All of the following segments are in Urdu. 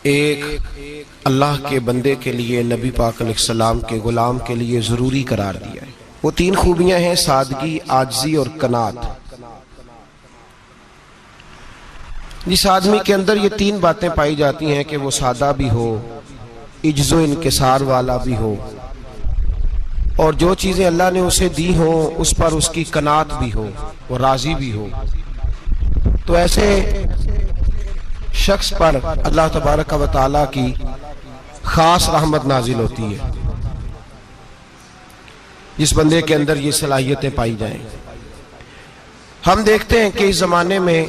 ایک اللہ کے بندے کے لیے نبی پاک علیہ السلام کے غلام کے لیے ضروری قرار دیا ہے۔ وہ تین خوبیاں ہیں: سادگی، عاجزی اور قناعت۔ جس آدمی کے اندر یہ تین باتیں پائی جاتی ہیں کہ وہ سادہ بھی ہو، عجز و انکسار والا بھی ہو، اور جو چیزیں اللہ نے اسے دی ہوں اس پر اس کی قناعت بھی ہو، وہ راضی بھی ہو، تو ایسے شخص پر اللہ تبارک و تعالی کی خاص رحمت نازل ہوتی ہے، جس بندے کے اندر یہ صلاحیتیں پائی جائیں۔ ہم دیکھتے ہیں کہ اس زمانے میں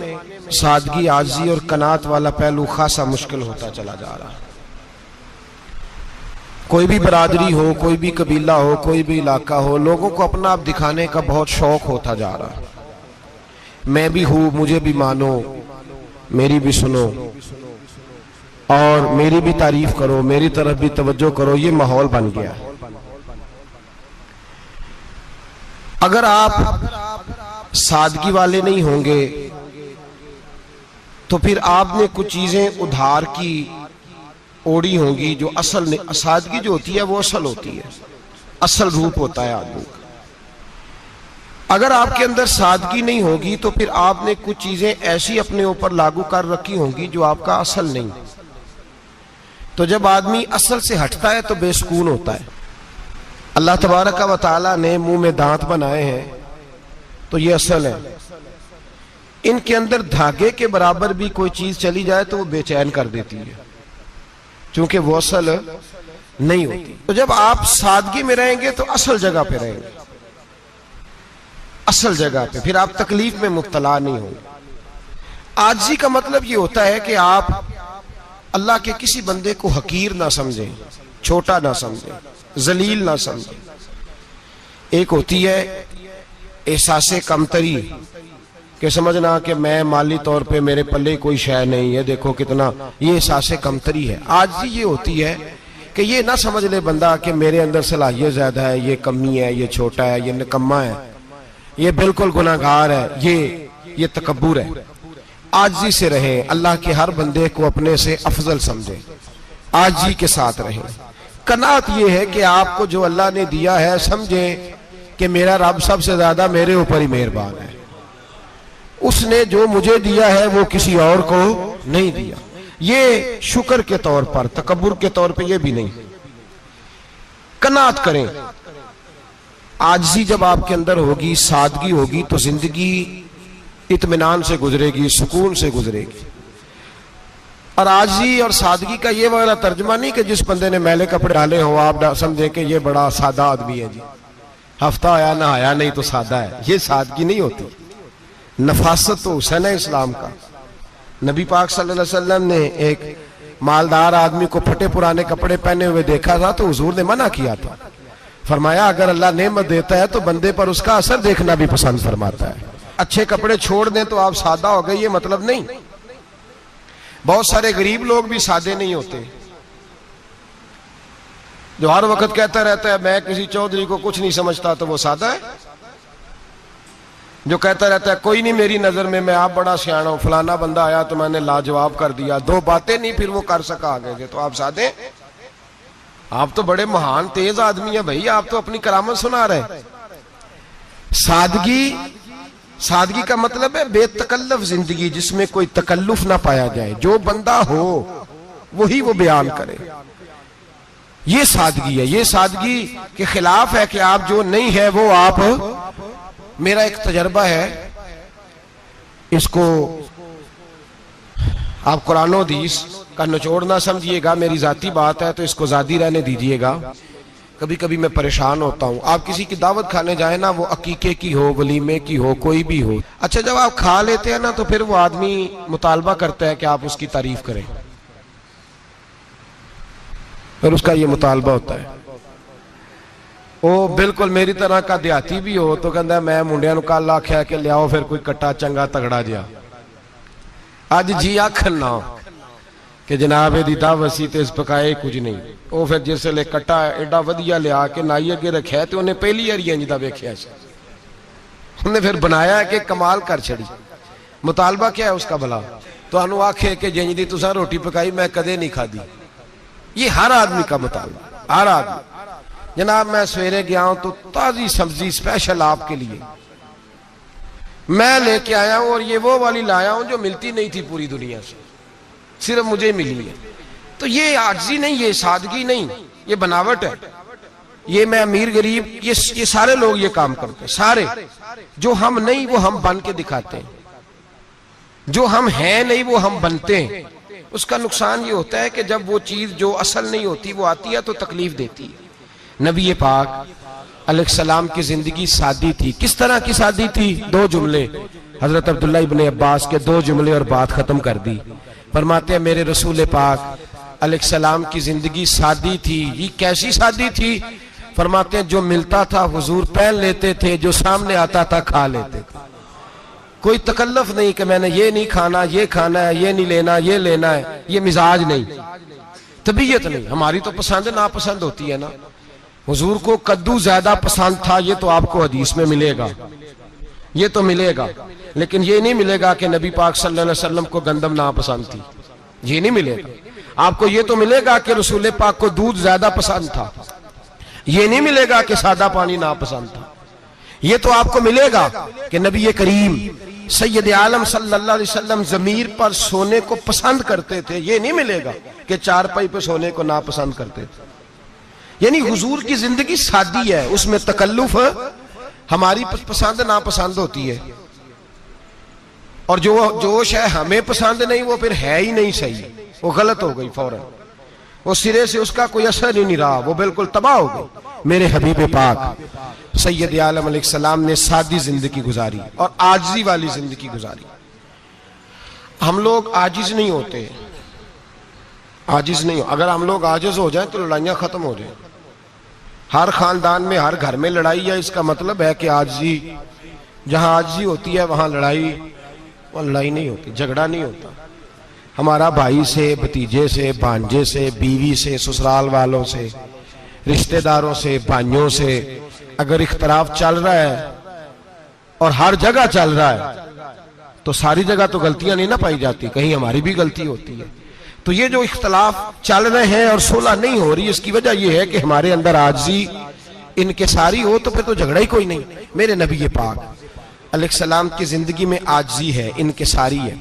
سادگی، عاجزی اور قناعت والا پہلو خاصا مشکل ہوتا چلا جا رہا ہے۔ کوئی بھی برادری ہو، کوئی بھی قبیلہ ہو، کوئی بھی علاقہ ہو، لوگوں کو اپنا آپ دکھانے کا بہت شوق ہوتا جا رہا ہے۔ میں بھی ہوں، مجھے بھی مانو، میری بھی سنو، اور میری بھی تعریف کرو، میری طرف بھی توجہ کرو، یہ ماحول بن گیا۔ اگر آپ سادگی والے نہیں ہوں گے تو پھر آپ نے کچھ چیزیں ادھار کی اوڑی ہوں گی جو اصل نہیں۔ سادگی جو ہوتی ہے وہ اصل ہوتی ہے، اصل روپ ہوتا ہے آدمی کا۔ اگر آپ کے اندر سادگی نہیں ہوگی تو پھر آپ نے کچھ چیزیں ایسی اپنے اوپر لاگو کر رکھی ہوں گی جو آپ کا اصل نہیں۔ تو جب آدمی اصل سے ہٹتا ہے تو بے سکون ہوتا ہے۔ اللہ تبارک و تعالیٰ نے منہ میں دانت بنائے ہیں تو یہ اصل ہے۔ ان کے اندر دھاگے کے برابر بھی کوئی چیز چلی جائے تو وہ بے چین کر دیتی ہے، چونکہ وہ اصل نہیں ہوتی۔ تو جب آپ سادگی میں رہیں گے تو اصل جگہ پہ رہیں گے، اصل جگہ پہ، پھر آپ تکلیف میں مبتلا نہیں ہوں گے۔ عاجزی کا مطلب یہ ہوتا ہے کہ آپ اللہ کے کسی بندے کو حقیر نہ سمجھیں، چھوٹا نہ سمجھیں، ذلیل نہ سمجھیں۔ ایک ہوتی ہے احساس کمتری، کہ سمجھنا کہ میں مالی طور پہ میرے پلے کوئی شے نہیں ہے، دیکھو کتنا، یہ احساس کمتری ہے۔ عاجزی یہ ہوتی ہے کہ یہ نہ سمجھ لے بندہ کہ میرے اندر صلاحیت زیادہ ہے، یہ کمی ہے، یہ چھوٹا ہے، یہ نکما ہے، یہ بالکل گناہگار ہے، یہ تکبر ہے۔ عاجزی سے رہیں، اللہ کے ہر بندے کو اپنے سے افضل سمجھیں، عاجزی کے ساتھ رہیں۔ قناعت یہ ہے کہ آپ کو جو اللہ نے دیا ہے سمجھیں کہ میرا رب سب سے زیادہ میرے اوپر ہی مہربان ہے، اس نے جو مجھے دیا ہے وہ کسی اور کو نہیں دیا۔ یہ شکر کے طور پر، تکبر کے طور پہ یہ بھی نہیں۔ قناعت کریں۔ عاجزی جب آپ کے اندر ہوگی، سادگی ہوگی، تو زندگی اطمینان سے گزرے گی، سکون سے گزرے گی۔ اور عاجزی اور سادگی کا یہ والا ترجمہ نہیں کہ جس بندے نے میلے کپڑے ڈالے ہو آپ سمجھیں کہ یہ بڑا سادہ آدمی ہے، جی ہفتہ آیا نہ آیا نہیں تو سادہ ہے۔ یہ سادگی نہیں ہوتی۔ نفاست تو حسن ہے اسلام کا۔ نبی پاک صلی اللہ علیہ وسلم نے ایک مالدار آدمی کو پھٹے پرانے کپڑے پہنے ہوئے دیکھا تھا تو حضور نے منع کیا تھا، فرمایا اگر اللہ نعمت دیتا ہے تو بندے پر اس کا اثر دیکھنا بھی پسند فرماتا ہے۔ اچھے کپڑے چھوڑ دیں تو آپ سادہ ہو گئے، یہ مطلب نہیں۔ بہت سارے غریب لوگ بھی سادے نہیں ہوتے، جو ہر وقت کہتا رہتا ہے میں کسی چودھری کو کچھ نہیں سمجھتا، تو وہ سادہ ہے۔ جو کہتا رہتا ہے کوئی نہیں میری نظر میں آپ بڑا سیاح ہوں، فلانا بندہ آیا تو میں نے لاجواب کر دیا، دو باتیں نہیں پھر وہ کر سکا آگے سے، تو آپ سادے؟ آپ تو بڑے مہان تیز آدمی ہیں بھائی، آپ تو اپنی کرامت سنا رہے ہیں۔ سادگی کا مطلب ہے بے تکلف زندگی، جس میں کوئی تکلف نہ پایا جائے، جو بندہ ہو وہی وہ بیان کرے، یہ سادگی ہے۔ یہ سادگی کے خلاف ہے کہ آپ جو نہیں ہے وہ آپ۔ میرا ایک تجربہ ہے، اس کو آپ قرآن و حدیث کا نچوڑ نہ سمجھیے گا، میری ذاتی بات ہے تو اس کو ذاتی رہنے دیجیے گا۔ کبھی کبھی میں پریشان ہوتا ہوں، آپ کسی کی دعوت کھانے جائیں نا، وہ عقیقے کی ہو، ولیمے کی ہو، کوئی بھی ہو، اچھا جب آپ کھا لیتے ہیں نا تو پھر وہ آدمی مطالبہ کرتا ہے کہ آپ اس کی تعریف کریں، پھر اس کا یہ مطالبہ ہوتا ہے۔ وہ بالکل میری طرح کا دیہاتی بھی ہو تو کہتا ہے میں منڈیاں نو کل آکھیا کہ لیاؤ پھر کوئی کٹا چنگا تگڑا جیا، اج جی آکھن نہ کہ جناب دی دعوت سی تے اس پکائے کچھ نہیں۔ وہ پھر جس لے کٹا ایڈا ودیا لیا کہ نائی اگے رکھیا ہے تو انہیں پہلی ہری انج دا ویکھیا سی، انہیں پھر بنایا کہ کمال کر چھڑی۔ مطالبہ کیا ہے اس کا بھلا؟ تو تو انو آکھے کہ جنج دی تساں روٹی پکائی میں کدے نہیں کھا دی. یہ ہر آدمی کا مطالبہ، ہر آدمی. جناب میں سویرے گیا ہوں تو تازی سبزی اسپیشل آپ کے لیے میں لے کے آیا ہوں، اور یہ وہ والی لایا ہوں جو ملتی نہیں تھی پوری دنیا سے، صرف مجھے ملی ہے. تو یہ عاجزی نہیں، یہ سادگی نہیں، یہ بناوٹ ہے. یہ میں امیر غریب یہ سارے لوگ یہ کام کرتے ہیں، سارے. جو ہم نہیں وہ ہم بن کے دکھاتے ہیں، جو ہم ہیں نہیں وہ ہم بنتے ہیں. اس کا نقصان یہ ہوتا ہے کہ جب وہ چیز جو اصل نہیں ہوتی وہ آتی ہے تو تکلیف دیتی ہے. نبی پاک علیہ السلام کی زندگی سادی تھی. کس طرح کی سادی تھی؟ 2 جملے حضرت عبداللہ ابن عباس کے 2 جملے اور بات ختم کر دی. فرماتے ہیں میرے رسول پاک علیہ السلام کی زندگی سادی تھی. یہ کیسی سادی تھی؟ فرماتے ہیں جو ملتا تھا حضور پہن لیتے تھے، جو سامنے آتا تھا کھا لیتے تھے. کوئی تکلف نہیں کہ میں نے یہ نہیں کھانا، یہ کھانا ہے، یہ نہیں لینا، یہ لینا ہے. یہ مزاج نہیں، طبیعت نہیں. ہماری تو پسند ناپسند ہوتی ہے نا. حضور کو کدو زیادہ پسند تھا، یہ تو آپ کو حدیث میں ملے گا، یہ تو ملے گا. لیکن یہ نہیں ملے گا کہ نبی پاک صلی اللہ علیہ وسلم کو گندم ناپسند تھی، یہ نہیں ملے گا. آپ کو یہ تو ملے گا کہ رسول پاک کو دودھ زیادہ پسند تھا، یہ نہیں ملے گا کہ سادہ پانی ناپسند تھا. یہ تو آپ کو ملے گا کہ نبی کریم سید عالم صلی اللہ علیہ وسلم ضمیر پر سونے کو پسند کرتے تھے. یہ نہیں ملے گا کہ چارپائی پہ سونے کو ناپسند کرتے تھے. یعنی حضور کی زندگی سادی ہے، اس میں تکلف ہماری پسند ناپسند ہوتی ہے، اور جو شے ہمیں پسند نہیں وہ پھر ہے ہی نہیں صحیح، وہ غلط ہو گئی فوراً، وہ سرے سے اس کا کوئی اثر ہی نہیں رہا، وہ بالکل تباہ ہو گئی. میرے حبیب پاک سید عالم علیہ السلام نے سادی زندگی گزاری اور عاجزی والی زندگی گزاری. ہم لوگ عاجز نہیں ہوتے، عاجز نہیں ہو. اگر ہم لوگ عاجز ہو جائیں تو لڑائیاں ختم ہو جائیں. ہر خاندان میں ہر گھر میں لڑائی ہے، اس کا مطلب ہے کہ عاجزی، جہاں عاجزی ہوتی ہے وہاں لڑائی نہیں ہوتی، جھگڑا نہیں ہوتا. ہمارا بھائی سے، بھتیجے سے، بھانجے سے، بیوی سے، سسرال والوں سے، رشتہ داروں سے، بھائیوں سے اگر اختلاف چل رہا ہے اور ہر جگہ چل رہا ہے تو ساری جگہ تو غلطیاں نہیں نہ پائی جاتی، کہیں ہماری بھی غلطی ہوتی ہے. تو یہ جو اختلاف چل رہے ہیں اور صلح نہیں ہو رہی، اس کی وجہ یہ ہے کہ ہمارے اندر عاجزی انکساری ہو، تو پھر تو جھگڑا ہی کوئی نہیں. میرے نبی پاک علیہ السلام کی زندگی میں عاجزی ہے، انکساری ہے.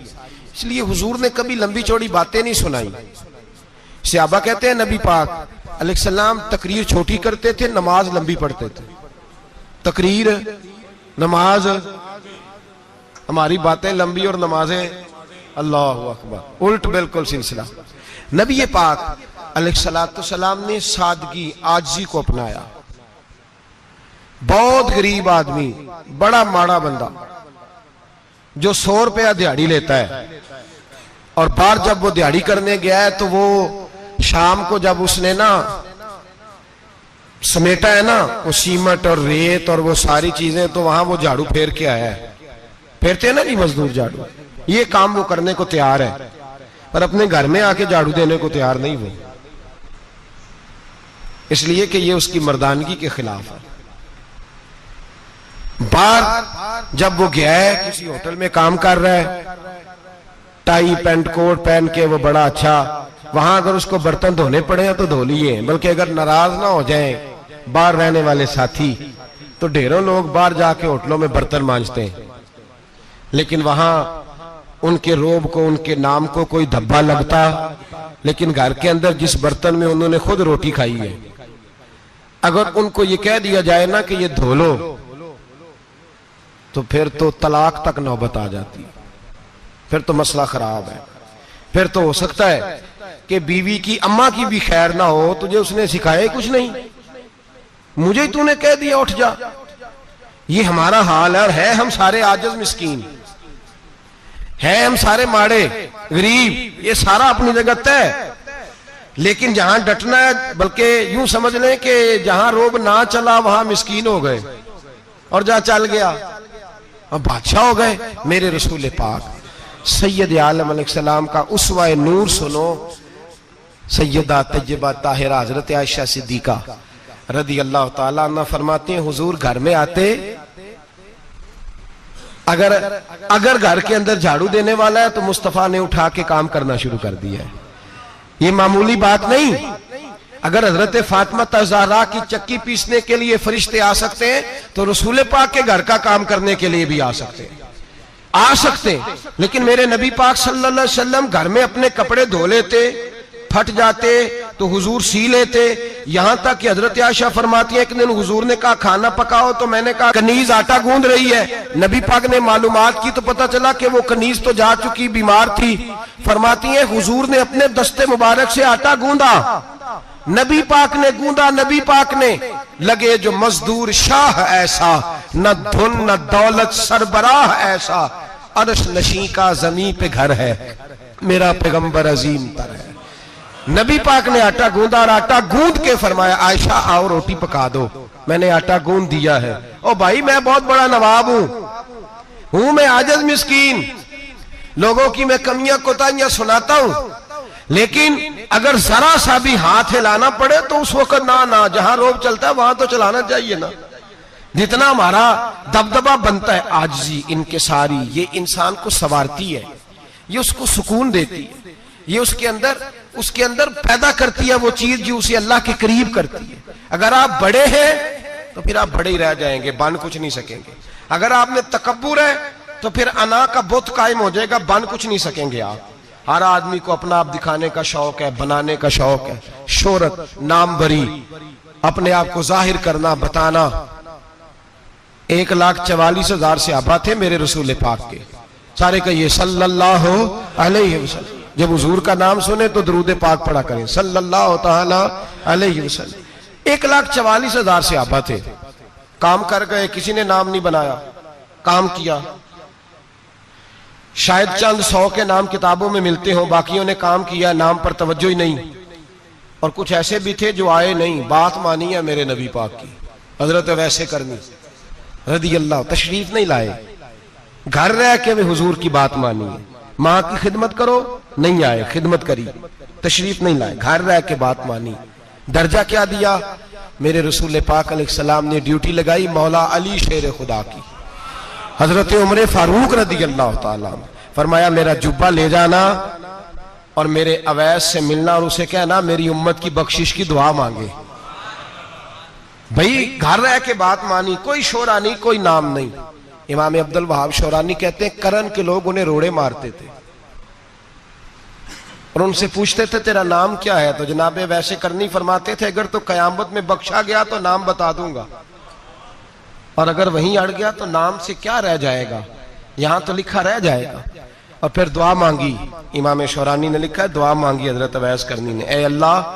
اس لیے حضور نے کبھی لمبی چوڑی باتیں نہیں سنائی. صحابہ کہتے ہیں نبی پاک علیہ السلام تقریر چھوٹی کرتے تھے، نماز لمبی پڑھتے تھے. تقریر، نماز، ہماری باتیں لمبی اور نمازیں اللہ اکبر الٹ بالکل سلسلہ. نبی پاک علیہ السلام نے سادگی، عاجزی کو اپنایا. بہت غریب آدمی، بڑا ماڑا بندہ جو 100 روپیہ دیہاڑی لیتا ہے، اور بار جب وہ دیہاڑی کرنے گیا ہے تو وہ شام کو جب اس نے نا سمیٹا ہے نا وہ سیمٹ اور ریت اور وہ ساری چیزیں، تو وہاں وہ جھاڑو پھیر کے آیا ہے. پھیرتے ہیں نا جی مزدور جھاڑو، یہ کام وہ کرنے کو تیار ہے، پر اپنے گھر میں آ کے جھاڑو دینے کو تیار نہیں وہ، اس لیے کہ یہ اس کی مردانگی کے خلاف ہے. بار جب وہ گیا ہے کسی ہوٹل میں کام کر رہا ہے، ٹائی پینٹ کوٹ پہن کے وہ بڑا اچھا، وہاں اگر اس کو برتن دھونے پڑے ہیں تو دھو لیے، بلکہ اگر ناراض نہ ہو جائیں باہر رہنے والے ساتھی تو ڈھیروں لوگ باہر جا کے ہوٹلوں میں برتن مانجتے ہیں، لیکن وہاں ان کے روب کو، ان کے نام کو کوئی دھبا لگتا. لیکن گھر کے اندر جس برتن میں انہوں نے خود روٹی کھائی ہے، اگر ان کو یہ کہہ دیا جائے نا کہ یہ دھو لو، تو پھر تو طلاق تک نوبت آ جاتی، پھر تو مسئلہ خراب ہے. پھر تو ہو سکتا ہے کہ بیوی کی اماں کی بھی خیر نہ ہو، تجھے اس نے سکھایا ہی کچھ نہیں، مجھے تو نے کہہ دیا اٹھ جا. یہ ہمارا حال ہے، اور ہے ہم سارے عاجز مسکین، ہے ہم سارے ماڑے غریب، یہ سارا اپنی جگہ طے. لیکن جہاں ڈٹنا ہے، بلکہ یوں سمجھ لیں کہ جہاں روب نہ چلا وہاں مسکین ہو گئے، اور جہاں چل گیا اب بادشاہ ہو گئے. میرے رسول پاک سید عالم علیہ السلام کا اسوہ نور سنو. سیدہ طیبہ طاہرہ حضرت عائشہ صدیقہ رضی اللہ تعالیٰ عنہ فرماتے ہیں حضور گھر میں آتے اگر گھر کے اندر جھاڑو دینے والا ہے تو مصطفیٰ نے اٹھا کے کام کرنا شروع کر دیا ہے. یہ معمولی بات نہیں. اگر حضرت فاطمہ زہرا کی چکی پیسنے کے لیے فرشتے آ سکتے ہیں تو رسول پاک کے گھر کا کام کرنے کے لیے بھی آ سکتے ہیں. لیکن میرے نبی پاک صلی اللہ علیہ وسلم گھر میں اپنے کپڑے دھو لیتے, پھٹ جاتے تو حضور سی لیتے. یہاں تک کہ حضرت عائشہ فرماتی ہے ایک دن حضور نے کہا کھانا پکاؤ تو میں نے کہا کنیز آٹا گوندھ رہی ہے. نبی پاک نے معلومات کی تو پتہ چلا کہ وہ کنیز تو جا چکی, بیمار تھی. فرماتی ہیں حضور نے اپنے دستے مبارک سے آٹا گوندھا, نبی پاک نے گوندھا, نبی پاک نے. لگے جو مزدور شاہ ایسا, نہ دھن نہ دولت سربراہ ایسا, عرش نشیں کا زمین پہ گھر ہے, میرا پیغمبر عظیم تر ہے. نبی پاک نے آٹا گوندھا اور آٹا گوندھ کے فرمایا عائشہ آؤ روٹی پکا دو, میں نے آٹا گوندھ دیا ہے. او بھائی میں بہت بڑا نواب ہوں میں عاجز مسکین, لوگوں کی میں کمیاں کوتاہیاں سناتا ہوں, لیکن اگر ذرا سا بھی ہاتھ ہلانا پڑے تو اس وقت نہ جہاں روب چلتا ہے وہاں تو چلانا چاہیے نا. جتنا ہمارا دبدبہ بنتا ہے عاجزی انکساری, یہ انسان کو سنوارتی ہے, یہ اس کو سکون دیتی ہے, یہ اس کے اندر پیدا کرتی ہے وہ چیز جو اسے اللہ کے قریب کرتی ہے. اگر آپ بڑے ہیں تو پھر آپ بڑے ہی رہ جائیں گے, بن کچھ نہیں سکیں گے. اگر آپ میں تکبر ہے تو پھر انا کا بت قائم ہو جائے گا, بن کچھ نہیں سکیں گے آپ. ہر آدمی کو اپنا آپ دکھانے کا شوق ہے, بنانے کا شوق ہے, شہرت, نام بری, اپنے آپ کو ظاہر کرنا, بتانا. 1,44,000 صحابہ تھے میرے رسول پاک کے, سارے کہیے صلی اللہ علیہ وسلم. جب حضور کا نام سنے تو درود پاک پڑھا کریں صلی اللہ تعالی علیہ وسلم. 1,44,000 صحابہ تھے, کام کر گئے, کسی نے نام نہیں بنایا, کام کیا. شاید چند 100 کے نام کتابوں میں ملتے ہوں, باقیوں نے کام کیا, نام پر توجہ ہی نہیں. اور کچھ ایسے بھی تھے جو آئے نہیں, بات مانی ہے میرے نبی پاک کی. حضرت ویسے کرنی رضی اللہ تشریف نہیں لائے, گھر رہ کے وہ حضور کی بات مانی ہے. ماں کی خدمت کرو, نہیں آئے, خدمت کری, تشریف نہیں لائے, گھر رہ کے بات مانی. درجہ کیا دیا میرے رسول پاک علیہ السلام نے؟ ڈیوٹی لگائی مولا علی شیر خدا کی, حضرت عمر فاروق رضی اللہ تعالیٰ, فرمایا میرا جبہ لے جانا اور میرے اویس سے ملنا اور اسے کہنا میری امت کی بخشش کی دعا مانگے. بھئی گھر رہ کے بات مانی, کوئی شورا نہیں, کوئی نام نہیں. امام عبد الوہاب شورانی کہتے ہیں کرن کے لوگ انہیں روڑے مارتے تھے اور ان سے پوچھتے تھے تیرا نام کیا ہے, تو جناب ویسے کرنی فرماتے تھے اگر تو قیامت میں بخشا گیا تو نام بتا دوں گا, اور اگر وہیں اڑ گیا تو نام سے کیا رہ جائے گا, یہاں تو لکھا رہ جائے گا. اور پھر دعا مانگی, امام شورانی نے لکھا ہے دعا مانگی حضرت اویس کرنی نے, اے اللہ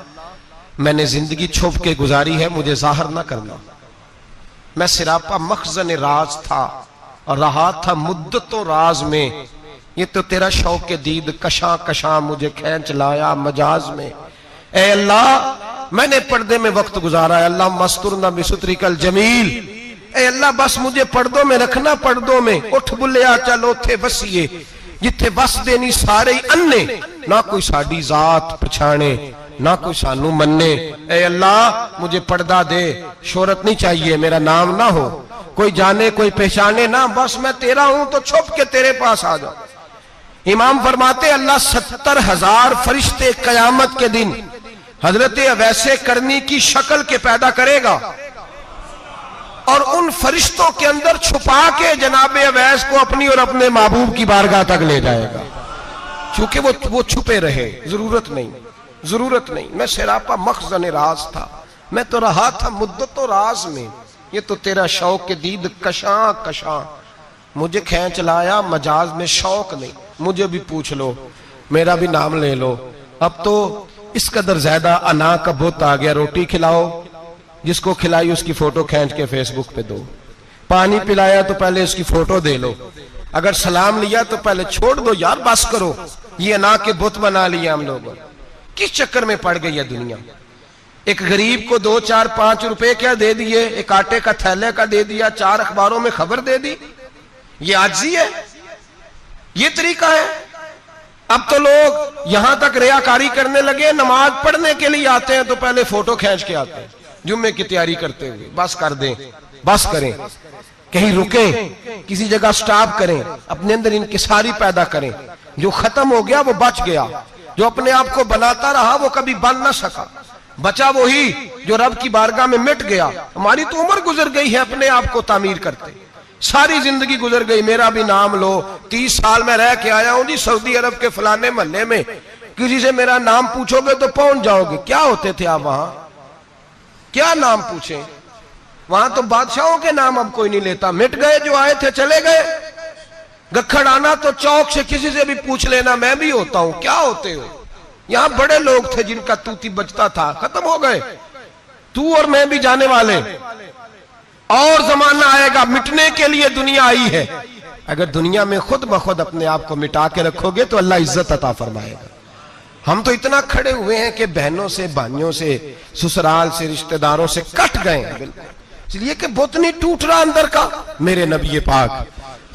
میں نے زندگی چھپ کے گزاری ہے, مجھے ظاہر نہ کرنا. میں سراپا مخزن راز تھا اور رہا تھا مدتوں راز میں, یہ تو تیرا شوق دید کشاں کشاں مجھے کھینچ لایا مجاز میں. اے اللہ میں نے پردے میں وقت گزارا ہے, اللہ مسترنا بسترک الجمیل, اے اللہ بس مجھے پردوں میں رکھنا, پردوں میں. اٹھ بلیا چلو تھے وسیے جتھے بس دینی سارے اننے, نہ کوئی ساڑی ذات پچھانے نہ کوئی سانو مننے. اے اللہ مجھے پردہ دے, شہرت نہیں چاہیے, میرا نام نہ ہو, کوئی جانے کوئی پہچانے نہ, بس میں تیرا ہوں تو چھپ کے تیرے پاس آ جاؤ. امام فرماتے اللہ 70,000 فرشتے قیامت کے دن حضرت اویس کرنی کی شکل کے پیدا کرے گا اور ان فرشتوں کے اندر چھپا کے جناب اویس کو اپنی اور اپنے محبوب کی بارگاہ تک لے جائے گا, چونکہ وہ چھپے رہے. ضرورت نہیں. میں سراپا مخزن راز تھا, میں تو رہا تھا مدتوں راز میں, یہ تو تیرا شوق دید کشاں کشاں مجھے کھینچ لایا مجاز میں. شوق نہیں, مجھے بھی پوچھ لو, میرا بھی نام لے لو. اب تو اس قدر زیادہ انا کا بت آ گیا, روٹی کھلاؤ, جس کو کھلائی اس کی فوٹو کھینچ کے فیس بک پہ دو, پانی پلایا تو پہلے اس کی فوٹو دے لو, اگر سلام لیا تو پہلے چھوڑ دو یار, بس کرو. یہ انا کے بت بنا لیا ہم لوگوں, کس چکر میں پڑ گئی ہے دنیا. ایک غریب کو 2 4 5 روپے کیا دے دیے, ایک آٹے کا تھیلے کا دے دیا, 4 اخباروں میں خبر دے دی, یہ عاجزی ہے, یہ طریقہ ہے. اب تو لوگ یہاں تک ریاکاری کرنے لگے, نماز پڑھنے کے لیے آتے ہیں تو پہلے فوٹو کھینچ کے آتے ہیں, جمعے کی تیاری کرتے ہوئے. بس کر دیں, بس کریں. کہیں رکیں، کسی جگہ سٹاپ کریں، اپنے اندر انکساری پیدا کریں. جو ختم ہو گیا وہ بچ گیا، جو اپنے آپ کو بناتا رہا وہ کبھی بن نہ سکا. بچا وہی جو رب کی بارگاہ میں مٹ گیا. ہماری تو عمر گزر گئی ہے اپنے آپ کو تعمیر کرتے، ساری زندگی گزر گئی. میرا بھی نام لو، 30 سال میں رہ کے آیا ہوں جی سعودی عرب کے فلانے محلے میں، کسی سے میرا نام پوچھو گے تو پہنچ جاؤ گے. کیا ہوتے تھے آپ وہاں؟ کیا نام پوچھیں؟ وہاں تو بادشاہوں کے نام اب کوئی نہیں لیتا. مٹ گئے، جو آئے تھے چلے گئے. گکھڑ آنا تو چوک سے کسی سے بھی پوچھ لینا میں بھی ہوتا ہوں. کیا ہوتے ہو؟ یہاں بڑے لوگ تھے جن کا توتی بچتا تھا، ختم ہو گئے. تو اور میں بھی جانے والے. اور زمانہ آئے گا، مٹنے کے لیے دنیا آئی ہے. اگر دنیا میں خود بخود اپنے آپ کو مٹا کے رکھو گے تو اللہ عزت عطا فرمائے گا. ہم تو اتنا کھڑے ہوئے ہیں کہ بہنوں سے، بھائیوں سے، سسرال سے، رشتہ داروں سے کٹ گئے ہیں بالکل، اس لیے کہ بت نہیں ٹوٹ رہا اندر کا. میرے نبی پاک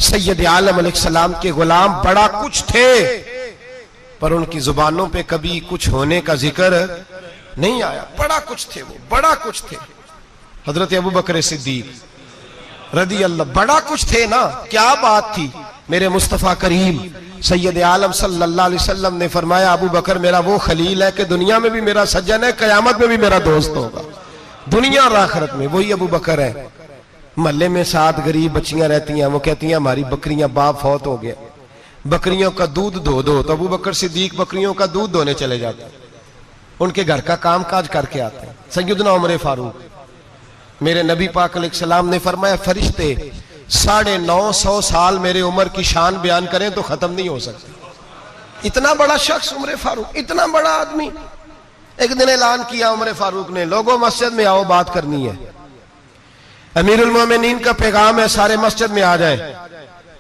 سید عالم علیہ السلام کے غلام بڑا کچھ تھے، پر ان کی زبانوں پہ کبھی کچھ ہونے کا ذکر نہیں آیا. بڑا کچھ تھے، وہ بڑا کچھ تھے. حضرت ابو بکر صدیق رضی اللہ، بڑا کچھ تھے نا. کیا بات تھی. میرے مصطفیٰ کریم سید عالم صلی اللہ علیہ وسلم نے فرمایا ابو بکر میرا وہ خلیل ہے کہ دنیا میں بھی میرا سجن ہے، قیامت میں بھی میرا دوست ہوگا. دنیا اور آخرت میں وہی ابو بکر ہے. محلے میں 7 غریب بچیاں رہتی ہیں، وہ کہتی ہیں ہماری بکریاں، باپ فوت ہو گیا، بکریوں کا دودھ دھو دو. تو ابو بکر صدیق بکریوں کا دودھ دھونے چلے جاتے ہیں، ان کے گھر کا کام کاج کر کے آتے ہیں. سیدنا عمر فاروق، میرے نبی پاک علیہ السلام نے فرمایا فرشتے 950 سال میرے عمر کی شان بیان کریں تو ختم نہیں ہو سکتے. اتنا بڑا شخص عمر فاروق، اتنا بڑا آدمی. ایک دن اعلان کیا عمر فاروق نے، لوگوں مسجد میں آؤ، بات کرنی ہے. امیر المومنین کا پیغام ہے، سارے مسجد میں آ جائیں.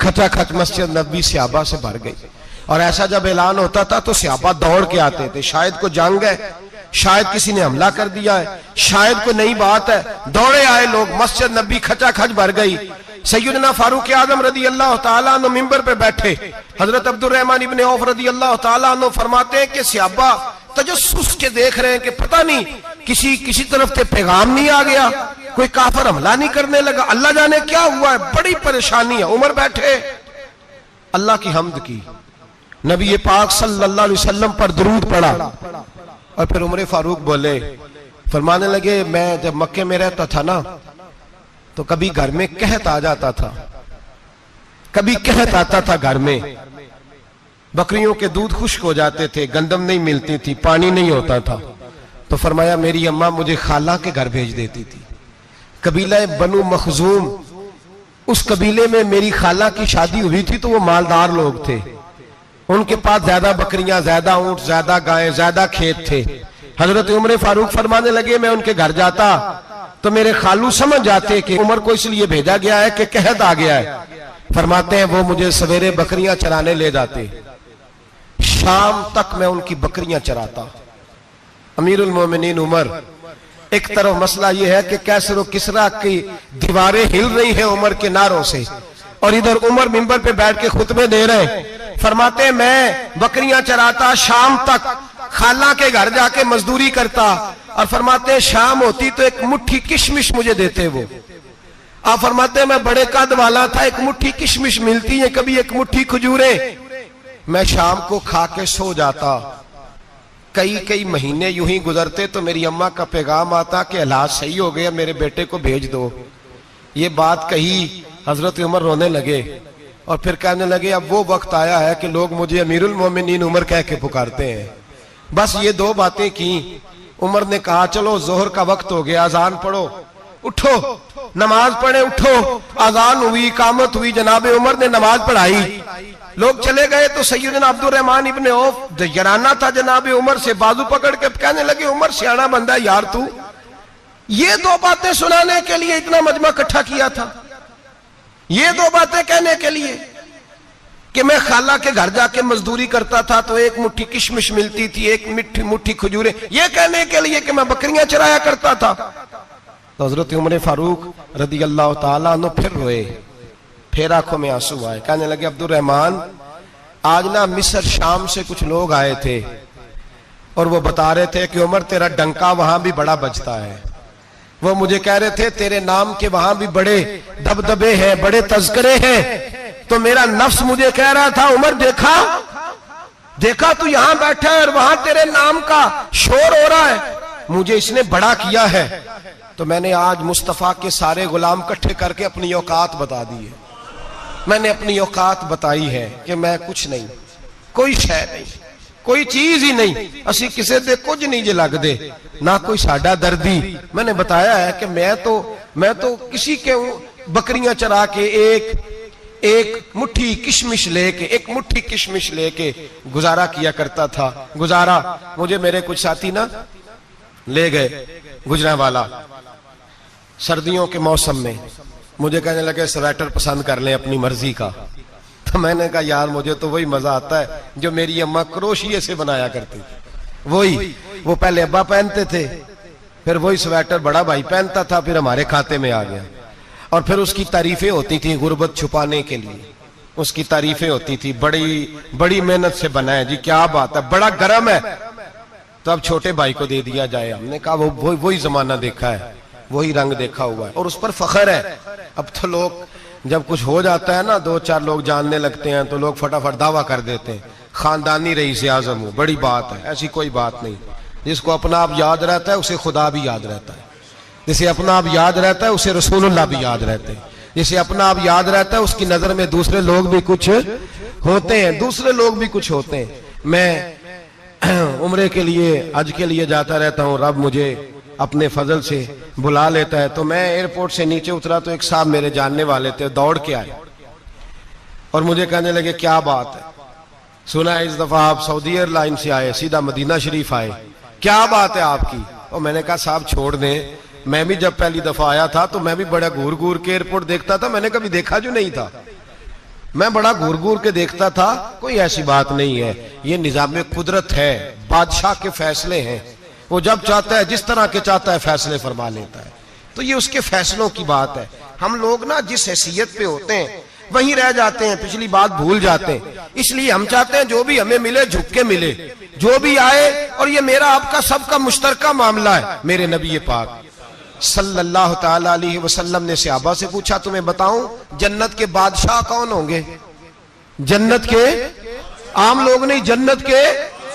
کھچا کھچ مسجد نبوی صحابہ سے بھر گئی. اور ایسا جب اعلان ہوتا تھا تو صحابہ دوڑ کے آتے تھے. شاید کو جنگ ہے، شاید کسی نے حملہ کر دیا ہے، شاید کوئی نئی بات ہے. دوڑے آئے لوگ، مسجد نبی کھچا کھچ بھر گئی. سیدنا فاروق اعظم رضی اللہ تعالیٰ عنہ منبر پہ بیٹھے. حضرت عبد الرحمن ابن عوف رضی اللہ تعالیٰ عنہ فرماتے ہیں کہ صحابہ تجسس کے دیکھ رہے ہیں کہ پتہ نہیں کسی طرف سے پیغام نہیں آ گیا، کوئی کافر حملہ نہیں کرنے لگا، اللہ جانے کیا ہوا ہے. بڑی پریشانی ہے. عمر بیٹھے، اللہ کی حمد کی، نبی پاک صلی اللہ علیہ وسلم پر درود پڑھا، اور پھر عمر فاروق بولے، فرمانے لگے میں جب مکے میں رہتا تھا نا تو کبھی گھر میں قحط آ جاتا تھا، کبھی قحط آتا تھا گھر میں، بکریوں کے دودھ خشک ہو جاتے تھے، گندم نہیں ملتی تھی، پانی نہیں ہوتا تھا. تو فرمایا میری اماں مجھے خالہ کے گھر بھیج دیتی تھی. قبیلہ بنو مخزوم، اس قبیلے میں میری خالہ کی شادی ہوئی تھی تو وہ مالدار لوگ تھے، ان کے پاس زیادہ بکریاں، زیادہ اونٹ، زیادہ گائیں، زیادہ کھیت تھے. حضرت عمر فاروق فرمانے لگے میں ان کے گھر جاتا تو میرے خالو سمجھ جاتے کہ عمر کو اس لیے بھیجا گیا ہے کہ قحط آ گیا ہے. فرماتے ہیں وہ مجھے سویرے بکریاں چرانے لے جاتے، شام تک میں ان کی بکریاں چراتا. امیر المومنین عمر، ایک طرف مسئلہ یہ ہے کہ کیسر و کسرا کی دیواریں ہل رہی ہیں عمر کے نعروں سے، اور ادھر عمر منبر پہ بیٹھ کے خطبے دے رہے ہیں. فرماتے ہیں میں بکریاں چراتا، شام تک خالہ کے گھر جا کے مزدوری کرتا، اور فرماتے ہیں شام ہوتی تو ایک مٹھی کشمش مجھے دیتے وہ. آپ فرماتے ہیں میں بڑے قد والا تھا، ایک مٹھی کشمش ملتی ہے، کبھی ایک مٹھی کھجوریں، میں شام کو کھا کے سو جاتا. کئی مہینے یوں ہی گزرتے تو میری اماں کا پیغام آتا کہ حالات صحیح ہو گیا، میرے بیٹے کو بھیج دو. یہ بات کہی، حضرت عمر رونے لگے اور پھر کہنے لگے اب وہ وقت آیا ہے کہ لوگ مجھے امیر المومنین عمر کہہ کے پکارتے ہیں. بس یہ 2 باتیں کی. عمر نے کہا چلو ظہر کا وقت ہو گیا، اذان پڑھو، اٹھو نماز پڑھے. اٹھو، اذان ہوئی، اقامت ہوئی، جناب عمر نے نماز پڑھائی، لوگ چلے گئے تو سیدنا عبد الرحمن ابن عوف جرانہ تھا جناب عمر سے، بازو پکڑ کے کہنے لگے عمر سیانا بندہ یار تو یہ 2 باتیں سنانے کے لیے اتنا مجمع اکٹھا کیا تھا، یہ 2 باتیں کہنے کے لیے کہ میں خالہ کے گھر جا کے مزدوری کرتا تھا تو ایک مٹھی کشمش ملتی تھی، ایک مٹھی کھجوریں، یہ کہنے کے لیے کہ میں بکریاں چرایا کرتا تھا. تو حضرت عمر فاروق رضی اللہ تعالیٰ عنہ پھر روئے، پھر آنکھوں میں آنسو آئے. کہنے لگے عبد الرحمن آج نا مصر شام سے کچھ لوگ آئے تھے اور وہ بتا رہے تھے کہ عمر تیرا ڈنکا وہاں بھی بڑا بجتا ہے، وہ مجھے کہہ رہے تھے تیرے نام کے وہاں بھی بڑے دبدبے ہیں، بڑے تذکرے ہیں. تو میرا نفس مجھے کہہ رہا تھا عمر دیکھا تو یہاں بیٹھا ہے اور وہاں تیرے نام کا شور ہو رہا ہے، مجھے اس نے بڑا کیا ہے. تو میں نے آج مصطفیٰ کے سارے غلام کٹھے کر کے اپنی اوقات بتا دی ہے. میں نے اپنی اوقات بتائی ہے کہ میں کچھ نہیں، کوئی شے نہیں، کوئی چیز ہی نہیں. اسی کسے دے کچھ نہیں جے لگ دے، نہ کوئی ساڈا دردی. میں نے بتایا ہے کہ میں تو کسی کے بکریاں چرا کے ایک مٹھی کشمش لے کے گزارا کیا کرتا تھا. مجھے میرے کچھ ساتھی نا لے گئے گجرانوالا سردیوں کے موسم میں، مجھے کہنے لگے سویٹر پسند کر لیں اپنی مرضی کا. تو میں نے کہا یار مجھے تو وہی مزہ آتا ہے جو میری اماں کروشیے سے بنایا کرتی تھی. وہ پہلے ابا پہنتے تھے، پھر وہی سویٹر بڑا بھائی پہنتا تھا، پھر ہمارے کھاتے میں آ گیا. اور پھر اس کی تعریفیں ہوتی تھیں غربت چھپانے کے لیے، اس کی تعریفیں ہوتی تھی بڑی محنت سے بنا ہے جی، کیا بات ہے، بڑا گرم ہے. تو اب چھوٹے بھائی کو دے دیا جائے. ہم نے کہا وہی زمانہ دیکھا ہے، وہی رنگ دیکھا ہوا ہے اور اس پر فخر ہے. اب تو لوگ جب کچھ ہو جاتا ہے نا، 2-4 لوگ جاننے لگتے ہیں تو لوگ فٹافٹ دعویٰ کر دیتے ہیں خاندانی رئیس اعظم ہوں، بڑی بات ہے. ایسی کوئی بات نہیں. جس کو اپنا آپ یاد رہتا ہے اسے خدا بھی یاد رہتا ہے، جسے اپنا آپ یاد رہتا ہے اسے رسول اللہ بھی یاد رہتے ہیں، جسے اپنا آپ یاد رہتا ہے اس کی نظر میں دوسرے لوگ بھی کچھ ہوتے ہیں. میں عمرے کے لیے حج کے لیے جاتا رہتا ہوں، رب مجھے اپنے فضل سے بلا لیتا ہے. تو میں ایئرپورٹ سے نیچے اترا تو ایک صاحب میرے جاننے والے تھے، دوڑ کے آئے اور مجھے کہنے لگے کیا بات ہے، سنا ہے اس دفعہ آپ سعودی ایئر لائن سے آئے، سیدھا مدینہ شریف آئے، کیا بات ہے آپ کی. اور میں نے کہا صاحب چھوڑ دیں، میں بھی جب پہلی دفعہ آیا تھا تو میں بھی بڑا گور کے ایئرپورٹ دیکھتا تھا، میں نے کبھی دیکھا جو نہیں تھا، میں بڑا گور کے دیکھتا تھا. کوئی ایسی بات نہیں ہے، یہ نظام قدرت ہے، بادشاہ کے فیصلے ہیں، وہ جب چاہتا ہے جس طرح کے چاہتا ہے فیصلے فرما لیتا ہے. تو یہ اس کے فیصلوں کی بات ہے. ہم لوگ نا جس حیثیت پہ ہوتے ہیں وہیں رہ جاتے ہیں، پچھلی بات بھول جاتے ہیں. اس لیے ہم چاہتے ہیں جو بھی ہمیں ملے جھک کے ملے، جو بھی آئے. اور یہ میرا آپ کا سب کا مشترکہ معاملہ ہے. میرے نبی پاک صلی اللہ تعالی علیہ وسلم نے صحابہ سے پوچھا تمہیں بتاؤں جنت کے بادشاہ کون ہوں گے؟ جنت کے عام لوگ نہیں، جنت کے،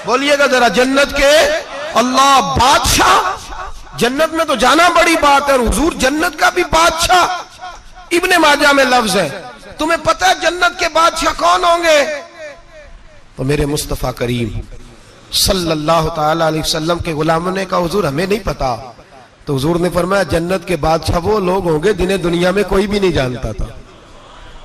بولیے گا ذرا، جنت کے اللہ بادشاہ. جنت میں تو جانا بڑی بات ہے، اور حضور جنت کا بھی بادشاہ. ابن ماجہ میں لفظ ہے. تمہیں پتہ ہے جنت کے بادشاہ کون ہوں گے؟ تو میرے مصطفیٰ کریم صلی اللہ تعالی علیہ وسلم کے غلاموں نے کہا حضور ہمیں نہیں پتا. تو حضور نے فرمایا جنت کے بادشاہ وہ لوگ ہوں گے جنہیں دنیا میں کوئی بھی نہیں جانتا تھا،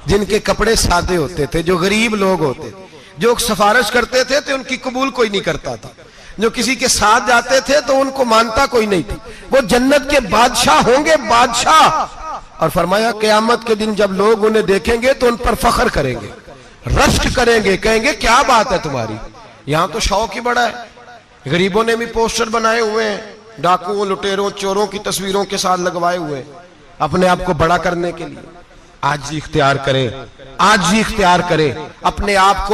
جن کے کپڑے سادے ہوتے تھے، جو غریب لوگ ہوتے تھے، جو سفارش کرتے تھے تو ان کی قبول کوئی نہیں کرتا تھا، جو کسی کے ساتھ جاتے تھے تو ان کو مانتا کوئی نہیں تھا. وہ جنت کے بادشاہ ہوں گے، بادشاہ. اور فرمایا قیامت کے دن جب لوگ انہیں دیکھیں گے تو ان پر فخر کریں گے، رشک کریں گے، کہیں گے کیا بات ہے تمہاری. یہاں تو شوق ہی بڑا ہے. غریبوں نے بھی پوسٹر بنائے ہوئے ہیں، ڈاکوؤں، لٹیروں، چوروں کی تصویروں کے ساتھ لگوائے ہوئے اپنے آپ کو بڑا کرنے کے لیے. عاجزی اختیار کریں، عاجزی اختیار کریں، اپنے آپ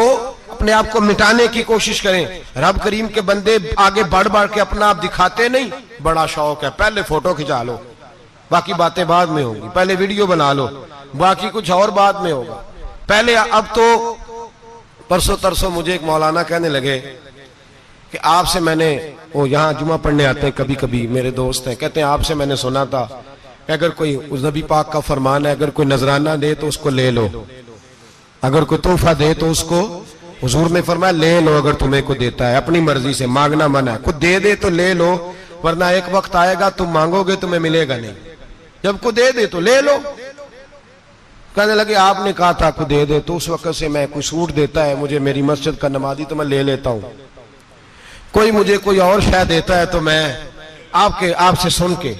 کو مٹانے کی کوشش کریں. رب کریم کے بندے آگے بڑھ کے اپنا آپ دکھاتے نہیں. بڑا شوق ہے، پہلے فوٹو کھچا لو، باقی باتیں بعد میں ہوں گی. پہلے ویڈیو بنا لو، باقی کچھ اور بعد میں ہوگا. پہلے اب تو پرسوں ترسوں مجھے ایک مولانا کہنے لگے کہ آپ سے میں نے، وہ یہاں جمعہ پڑھنے آتے ہیں کبھی کبھی، میرے دوست ہیں، کہتے ہیں آپ سے میں نے سنا تھا کہ اگر کوئی اس نبی پاک کا فرمان ہے، اگر کوئی نذرانہ دے تو اس کو لے لو، اگر کوئی تحفہ دے تو اس کو، حضور نے فرمایا لے لو اگر تمہیں کو دیتا ہے، اپنی مرضی سے، مانگنا منع ہے. خود دے دے تو لے لو، ورنہ ایک وقت آئے گا تم مانگو گے تمہیں ملے گا نہیں. جب کو دے دے تو لے لو. کہنے لگے آپ نے کہا تھا کو دے دے، تو اس وقت سے میں کوئی سوٹ دیتا ہے مجھے میری مسجد کا نمازی تو میں لے لیتا ہوں. کوئی مجھے کوئی اور شے دیتا ہے تو میں آپ سے سن کے.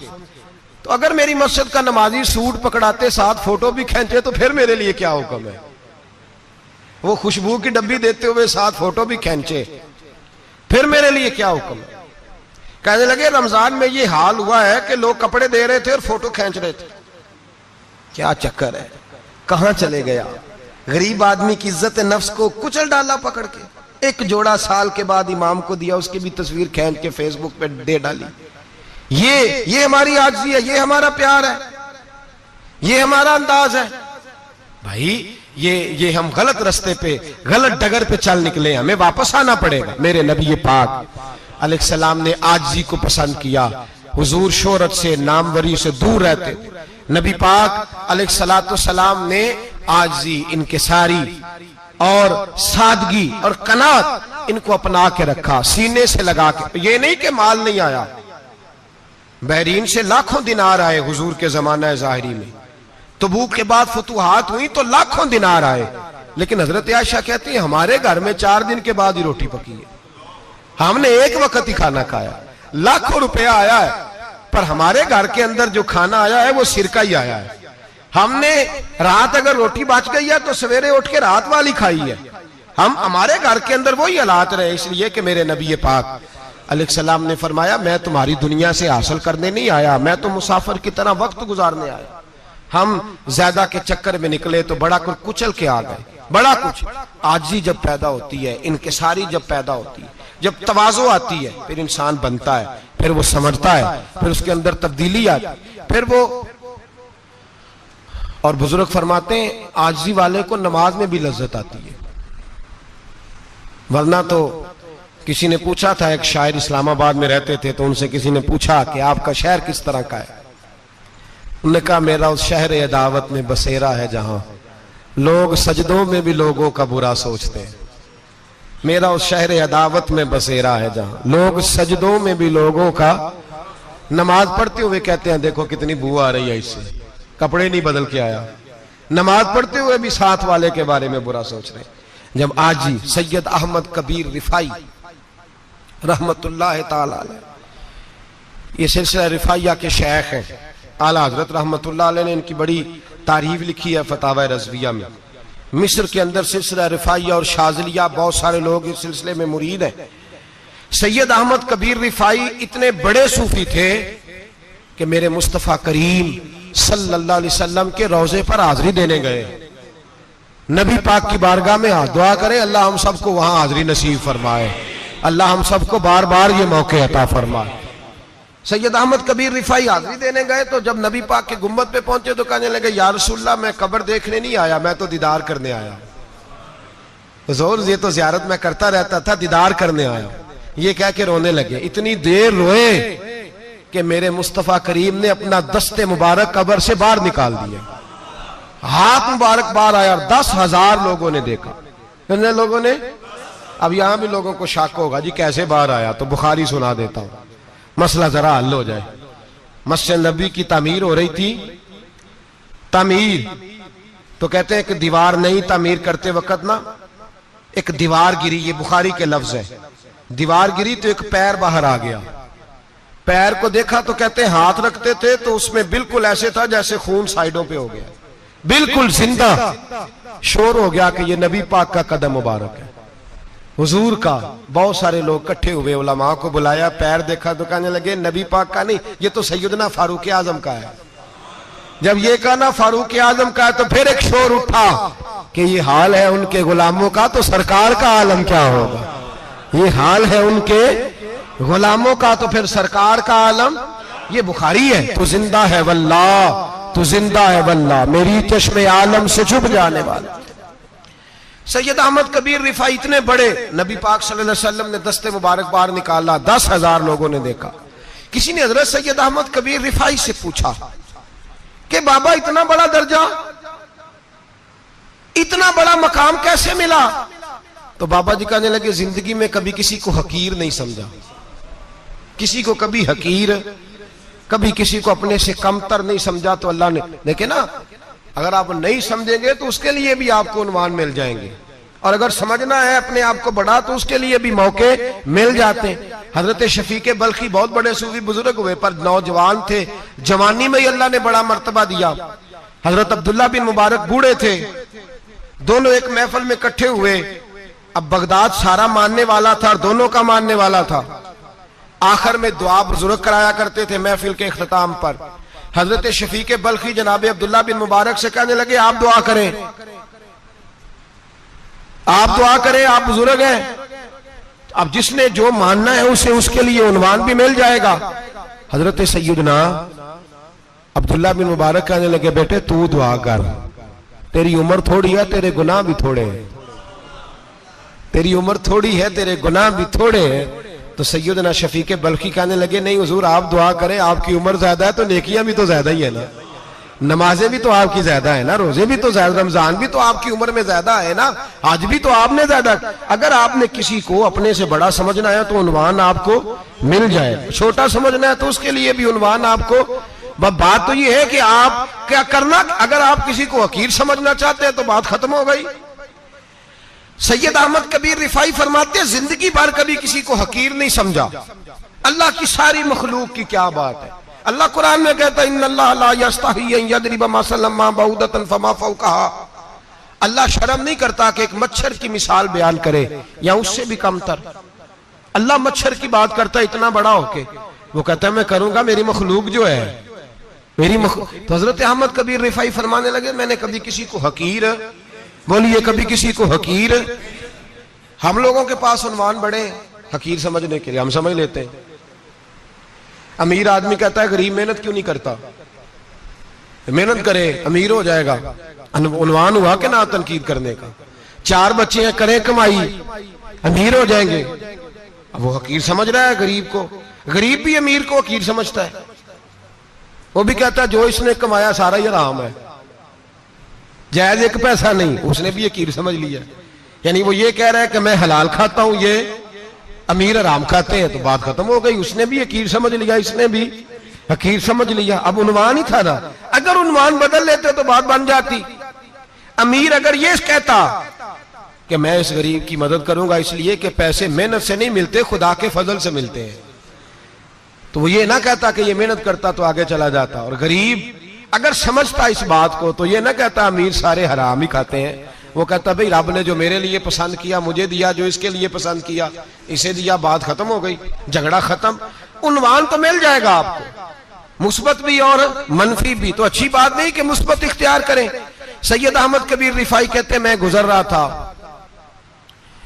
تو اگر میری مسجد کا نمازی سوٹ پکڑاتے ساتھ فوٹو بھی کھینچے تو پھر میرے لیے کیا حکم ہے؟ وہ خوشبو کی ڈبی دیتے ہوئے ساتھ فوٹو بھی کھینچے، پھر میرے لیے کیا حکم ہے؟ کہنے لگے رمضان میں یہ حال ہوا ہے کہ لوگ کپڑے دے رہے تھے اور فوٹو کھینچ رہے تھے. کیا چکر ہے، کہاں چلے گیا؟ غریب آدمی کی عزت نفس کو کچل ڈالا پکڑ کے. ایک جوڑا سال کے بعد امام کو دیا، اس کی بھی تصویر کھینچ کے فیس بک پہ دے ڈالی. یہ ہماری عاجزی ہے، یہ ہمارا پیار ہے، یہ ہمارا انداز ہے۔ بھائی یہ ہم غلط رستے پہ، غلط ڈگر پہ چل نکلے، ہمیں واپس آنا پڑے گا۔ میرے نبی پاک علیہ السلام نے عاجزی کو پسند کیا۔ حضور شہرت سے، ناموری سے دور رہتے۔ نبی پاک علیہ السلام نے عاجزی، انکساری اور سادگی اور قناعت ان کو اپنا کے رکھا، سینے سے لگا کے۔ یہ نہیں کہ مال نہیں آیا، بحرین سے لاکھوں دینار آئے حضور کے زمانہ ظاہری میں، تبوک کے بعد فتوحات ہوئی تو لاکھوں دینار آئے، لیکن حضرت عائشہ کہتی ہیں ہمارے گھر میں 4 دن کے بعد ہی روٹی پکی ہے، ہم نے ایک وقت ہی کھانا کھایا۔ لاکھوں روپیہ آیا ہے پر ہمارے گھر کے اندر جو کھانا آیا ہے وہ سرکہ ہی آیا ہے۔ ہم نے رات اگر روٹی بچ گئی ہے تو سویرے اٹھ کے رات والی کھائی ہے۔ ہمارے گھر کے اندر وہی حالات رہے، اس لیے کہ میرے نبی پاک علیہ السلام نے فرمایا میں تمہاری دنیا سے حاصل کرنے نہیں آیا، میں تو مسافر کی طرح وقت گزارنے آیا۔ ہم زیادہ کے چکر میں نکلے تو بڑا کچھ کچل کے آ گئے، بڑا کچھ۔ عاجزی جب پیدا ہوتی ہے، انکساری جب پیدا ہوتی ہے، جب تواضع آتی ہے، پھر انسان بنتا ہے، پھر وہ سمجھتا ہے، پھر اس کے اندر تبدیلی آتی ہے، پھر وہ۔ اور بزرگ فرماتے ہیں عاجزی والے کو نماز میں بھی لذت آتی ہے، ورنہ تو کسی نے پوچھا تھا، ایک شاعر اسلام آباد میں رہتے تھے، تو ان سے کسی نے پوچھا کہ آپ کا شہر کس طرح کا ہے؟ انہوں نے کہا میرا اس شہر عداوت میں بسیرا ہے جہاں لوگ سجدوں میں بھی لوگوں کا برا سوچتے ہیں۔ میرا اس شہر عداوت میں بسیرا ہے جہاں لوگ سجدوں میں بھی لوگوں کا، نماز پڑھتے ہوئے کہتے ہیں دیکھو کتنی بو آ رہی ہے اس سے، کپڑے نہیں بدل کے آیا، نماز پڑھتے ہوئے بھی ساتھ والے کے بارے میں برا سوچ رہے ہیں۔ جب آجی سید احمد کبیر رفائی رحمت اللہ تعالی علیہ، یہ سلسلہ رفائیہ کے شیخ ہیں، اعلیٰ حضرت رحمت اللہ علیہ نے ان کی بڑی تعریف لکھی ہے فتاوی رضویہ میں۔ مصر کے اندر سلسلہ رفائیہ اور شاذلیہ بہت سارے لوگ اس سلسلے میں مرید ہیں۔ سید احمد کبیر رفائی اتنے بڑے صوفی تھے کہ میرے مصطفیٰ کریم صلی اللہ علیہ وسلم کے روضے پر حاضری دینے گئے۔ نبی پاک کی بارگاہ میں دعا کریں اللہ ہم سب کو وہاں حاضری نصیب فرمائے، اللہ ہم سب کو بار بار یہ موقع عطا فرمائے۔ سید احمد کبیر رفائی حاضری دینے گئے تو جب نبی پاک کے گنبد پہ پہنچے تو کہنے لگے یا رسول اللہ میں قبر دیکھنے نہیں آیا، میں تو دیدار کرنے آیا۔ حضور یہ تو زیارت میں کرتا رہتا تھا، دیدار کرنے آیا۔ یہ کہہ کے رونے لگے، اتنی دیر روئے کہ میرے مصطفیٰ کریم نے اپنا دست مبارک قبر سے باہر نکال دیا، ہاتھ مبارک باہر آیا، 10,000 لوگوں نے دیکھا۔ کتنے لوگوں نے؟ اب یہاں بھی لوگوں کو شک ہوگا جی کیسے باہر آیا، تو بخاری سنا دیتا ہوں مسئلہ ذرا حل ہو جائے۔ مسجد نبی کی تعمیر ہو رہی تھی، تعمیر تو کہتے ہیں کہ دیوار نہیں، تعمیر کرتے وقت نا ایک دیوار گری، یہ بخاری کے لفظ ہے، دیوار گری تو ایک پیر باہر آ گیا۔ پیر کو دیکھا تو کہتے ہیں ہاتھ رکھتے تھے تو اس میں بالکل ایسے تھا جیسے خون سائیڈوں پہ ہو گیا، بالکل زندہ۔ شور ہو گیا کہ یہ نبی پاک کا قدم مبارک ہے، حضور کا۔ بہت سارے لوگ کٹھے ہوئے، علماء کو بلایا، پیر دیکھا تو کہنے لگے نبی پاک کا نہیں، یہ تو سیدنا فاروق اعظم کا ہے۔ جب یہ کہا نا فاروق اعظم کا ہے تو پھر ایک شور اٹھا کہ یہ حال ہے ان کے غلاموں کا تو سرکار کا عالم کیا ہوگا، یہ حال ہے ان کے غلاموں کا تو پھر سرکار کا عالم۔ یہ بخاری ہے، تو زندہ ہے واللہ، تو زندہ ہے واللہ، میری چشم عالم سے چھپ جانے والا۔ سید احمد کبیر رفائی اتنے بڑے، نبی پاک صلی اللہ علیہ وسلم نے دست مبارک باہر نکالا، 10,000 لوگوں نے دیکھا۔ کسی نے حضرت سید احمد کبیر رفائی سے پوچھا کہ بابا اتنا بڑا درجہ، اتنا بڑا مقام کیسے ملا؟ تو بابا جی کہنے لگے زندگی میں کبھی کسی کو حقیر نہیں سمجھا، کسی کو کبھی حقیر، کبھی کسی کو اپنے سے کمتر نہیں سمجھا۔ تو اللہ نے دیکھے نا، اگر آپ نہیں سمجھیں گے تو اس کے لیے بھی آپ کو عنوان مل جائیں گے، اور اگر سمجھنا ہے اپنے آپ کو بڑا تو اس کے لیے بھی موقع مل جاتے ہیں۔ حضرت شفیق بلخی بہت بڑے صوفی بزرگ ہوئے پر نوجوان تھے، جوانی میں ہی اللہ نے بڑا مرتبہ دیا۔ حضرت عبداللہ بن مبارک بوڑھے تھے، دونوں ایک محفل میں اکٹھے ہوئے۔ اب بغداد سارا ماننے والا تھا اور دونوں کا ماننے والا تھا۔ آخر میں دعا بزرگ کرایا کرتے تھے محفل کے اختتام پر۔ حضرت شفیق بلخی جناب عبداللہ بن مبارک سے کہنے لگے آپ دعا کریں، آپ دعا کریں، آپ بزرگ ہیں، اب جس نے جو ماننا ہے اسے اس کے لیے عنوان بھی مل جائے گا۔ حضرت سیدنا عبداللہ بن مبارک کہنے لگے بیٹے تو دعا کر، تیری عمر تھوڑی ہے، تیرے گناہ بھی تھوڑے ہیں، تیری عمر تھوڑی ہے، تیرے گناہ بھی تھوڑے ہیں۔ تو سیدنا شفیق بلخی کہنے لگے نہیں حضور آپ دعا کریں، آپ کی عمر زیادہ ہے تو نیکیاں بھی تو زیادہ ہی ہے نا، نمازیں بھی تو آپ کی زیادہ ہے نا، روزے بھی تو زیادہ، رمضان بھی تو آپ کی عمر میں زیادہ ہے نا، آج بھی تو آپ نے زیادہ۔ اگر آپ نے کسی کو اپنے سے بڑا سمجھنا ہے تو عنوان آپ کو مل جائے، چھوٹا سمجھنا ہے تو اس کے لیے بھی عنوان آپ کو۔ بات تو یہ ہے کہ آپ کیا کرنا، اگر آپ کسی کو حقیر سمجھنا چاہتے ہیں تو بات ختم ہو گئی۔ سید احمد کبیر رفاعی فرماتے ہیں زندگی بھر کبھی کسی کو حقیر نہیں سمجھا، اللہ کی ساری مخلوق کی کیا بات ہے۔ اللہ قرآن میں کہتا ہے ان اللہ لا یستحی ان یضرب مثلا ما بعوضۃ فما فوقها، اللہ شرم نہیں کرتا کہ ایک مچھر کی مثال بیان کرے یا اس سے بھی کم تر۔ اللہ مچھر کی بات کرتا ہے اتنا بڑا ہو کے، وہ کہتا ہے میں کروں گا، میری مخلوق جو ہے تو حضرت احمد کبیر رفاعی فرمانے لگے میں نے کبھی کسی کو حقیر، بولیے کبھی کسی کو حقیر۔ ہم لوگوں کے پاس عنوان بڑے حقیر سمجھنے کے لیے، ہم سمجھ لیتے ہیں۔ امیر آدمی کہتا ہے غریب محنت کیوں نہیں کرتا، محنت کرے امیر ہو جائے گا، عنوان ہوا کہ نہ تنقید کرنے کا۔ 4 بچے ہیں کریں کمائی امیر ہو جائیں گے، اب وہ حقیر سمجھ رہا ہے غریب کو، غریب بھی امیر کو حقیر سمجھتا ہے، وہ بھی کہتا ہے جو اس نے کمایا سارا ہی حرام ہے، جائز ایک پیسہ نہیں، اس نے بھی حقیر سمجھ لیا، یعنی وہ یہ کہہ رہا ہے کہ میں حلال کھاتا ہوں، یہ امیر حرام کھاتے ہیں، تو بات ختم ہو گئی، اس نے بھی حقیر سمجھ لیا، اس نے بھی حقیر سمجھ لیا۔ اب عنوان ہی تھا نا، اگر عنوان بدل لیتے تو بات بن جاتی۔ امیر اگر یہ کہتا کہ میں اس غریب کی مدد کروں گا اس لیے کہ پیسے محنت سے نہیں ملتے خدا کے فضل سے ملتے ہیں، تو وہ یہ نہ کہتا کہ یہ محنت کرتا تو آگے چلا جاتا۔ اور غریب اگر سمجھتا اس بات کو تو یہ نہ کہتا امیر سارے حرام ہی کھاتے ہیں، وہ کہتا بھئی رب نے جو میرے لیے پسند کیا مجھے دیا، جو اس کے لیے پسند کیا اسے دیا، بات ختم ہو گئی، جھگڑا ختم۔ عنوان تو مل جائے گا آپ کو، مثبت بھی اور منفی بھی، تو اچھی بات نہیں کہ مثبت اختیار کریں۔ سید احمد کبیر رفاعی کہتے ہیں میں گزر رہا تھا،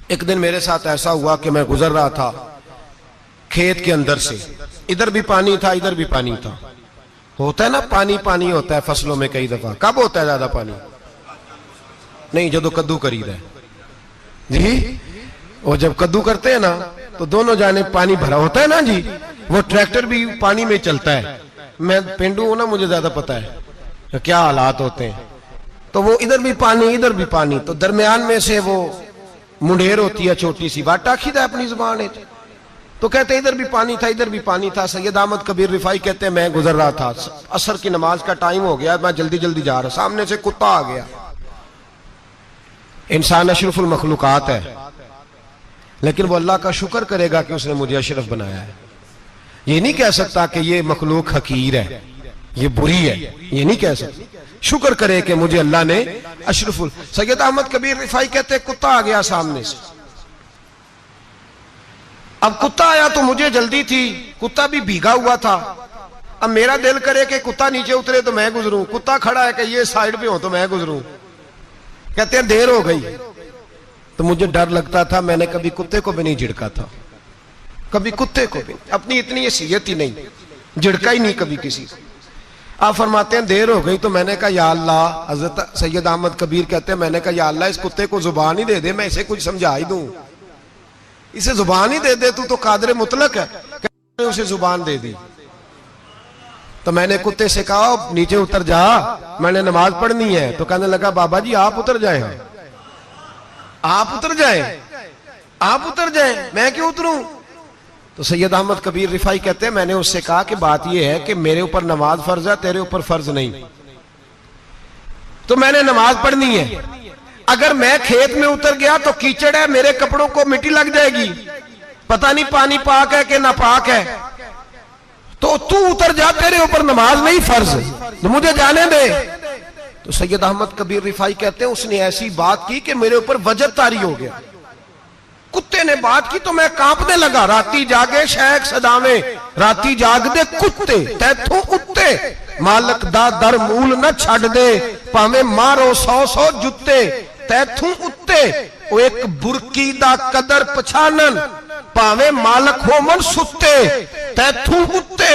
ایک دن میرے ساتھ ایسا ہوا کہ میں گزر رہا تھا کھیت کے اندر سے، ادھر بھی پانی تھا ادھر بھی پانی تھا، ہوتا ہے نا پانی پانی ہوتا ہے فصلوں میں کئی دفعہ، کب ہوتا ہے زیادہ پانی؟ نہیں جدو کدو کری رہے جی، وہ جب کدو کرتے ہیں نا تو دونوں جانب پانی بھرا ہوتا ہے نا جی، وہ ٹریکٹر بھی پانی میں چلتا ہے، میں پینڈو ہوں نا مجھے زیادہ پتا ہے کیا حالات ہوتے ہیں، تو وہ ادھر بھی پانی ادھر بھی پانی، تو درمیان میں سے وہ منڈیر ہوتی ہے چھوٹی سی، واٹا کھیدا ہے اپنی زبان ہے، تو کہتے ہیں ادھر بھی پانی تھا ادھر بھی پانی تھا۔ سید احمد کبیر رفاعی کہتے ہیں میں گزر رہا تھا، عصر کی نماز کا ٹائم ہو گیا، میں جلدی جلدی جا رہا، سامنے سے کتا آ گیا۔ انسان اشرف المخلوقات ہے، لیکن وہ اللہ کا شکر کرے گا کہ اس نے مجھے اشرف بنایا ہے، یہ نہیں کہہ سکتا کہ یہ مخلوق حقیر ہے یہ بری ہے، یہ نہیں کہہ سکتا، شکر کرے کہ مجھے اللہ نے اشرف سید احمد کبیر رفاعی کہتے ہیں کتا آ گیا سامنے سے، اب کتا آیا تو مجھے جلدی تھی، کتا بھی بھیگا ہوا تھا، اب میرا دل کرے کہ کتا نیچے اترے تو میں گزروں، کتا کھڑا ہے کہ یہ سائیڈ پہ ہو تو میں گزروں، کہتے ہیں دیر ہو گئی، تو مجھے ڈر لگتا تھا، میں نے کبھی کتے کو بھی نہیں جھڑکا تھا، کبھی کتے کو بھی، اپنی اتنی حیثیت ہی نہیں، جھڑکا ہی نہیں کبھی کسی کو۔ آپ فرماتے ہیں دیر ہو گئی تو میں نے کہا یا اللہ، حضرت سید احمد کبیر کہتے ہیں میں نے کہا یا اللہ اس کتے کو زبان ہی دے دے، میں اسے کچھ سمجھا ہی دوں، اسے زبان ہی دے دے، تو قادر مطلق ہے، اسے زبان دے دی۔ تو میں نے کتے سے کہا نیچے اتر جا، میں نے نماز پڑھنی ہے، تو کہنے لگا بابا جی آپ اتر جائیں، آپ اتر جائیں، آپ اتر جائیں، میں کیوں اتروں؟ تو سید احمد کبیر رفاعی کہتے ہیں میں نے اس سے کہا کہ بات یہ ہے کہ میرے اوپر نماز فرض ہے، تیرے اوپر فرض نہیں، تو میں نے نماز پڑھنی ہے، اگر میں کھیت میں اتر گیا تو کیچڑ ہے، میرے کپڑوں کو مٹی لگ جائے گی، پتہ نہیں پانی پاک ہے کہ ناپاک ہے، تو تو اتر جا، تیرے اوپر نماز نہیں فرض، تو مجھے جانے دے۔ تو سید احمد کبیر رفاعی کہتے ہیں اس نے ایسی بات کی کہ میرے اوپر وجد طاری ہو گیا، کتے نے بات کی تو میں کانپنے لگا، راتی جاگے شیخ صداویں، راتی جاگ دے کتے تیتھوں اتے، مالک دا در مول نہ چھڑ دے، پاویں مارو 100 جتے تیتھوں اتے، او ایک برکی دا قدر پچھانن، پاویں مالک ہو من ستے تیتھوں اتے،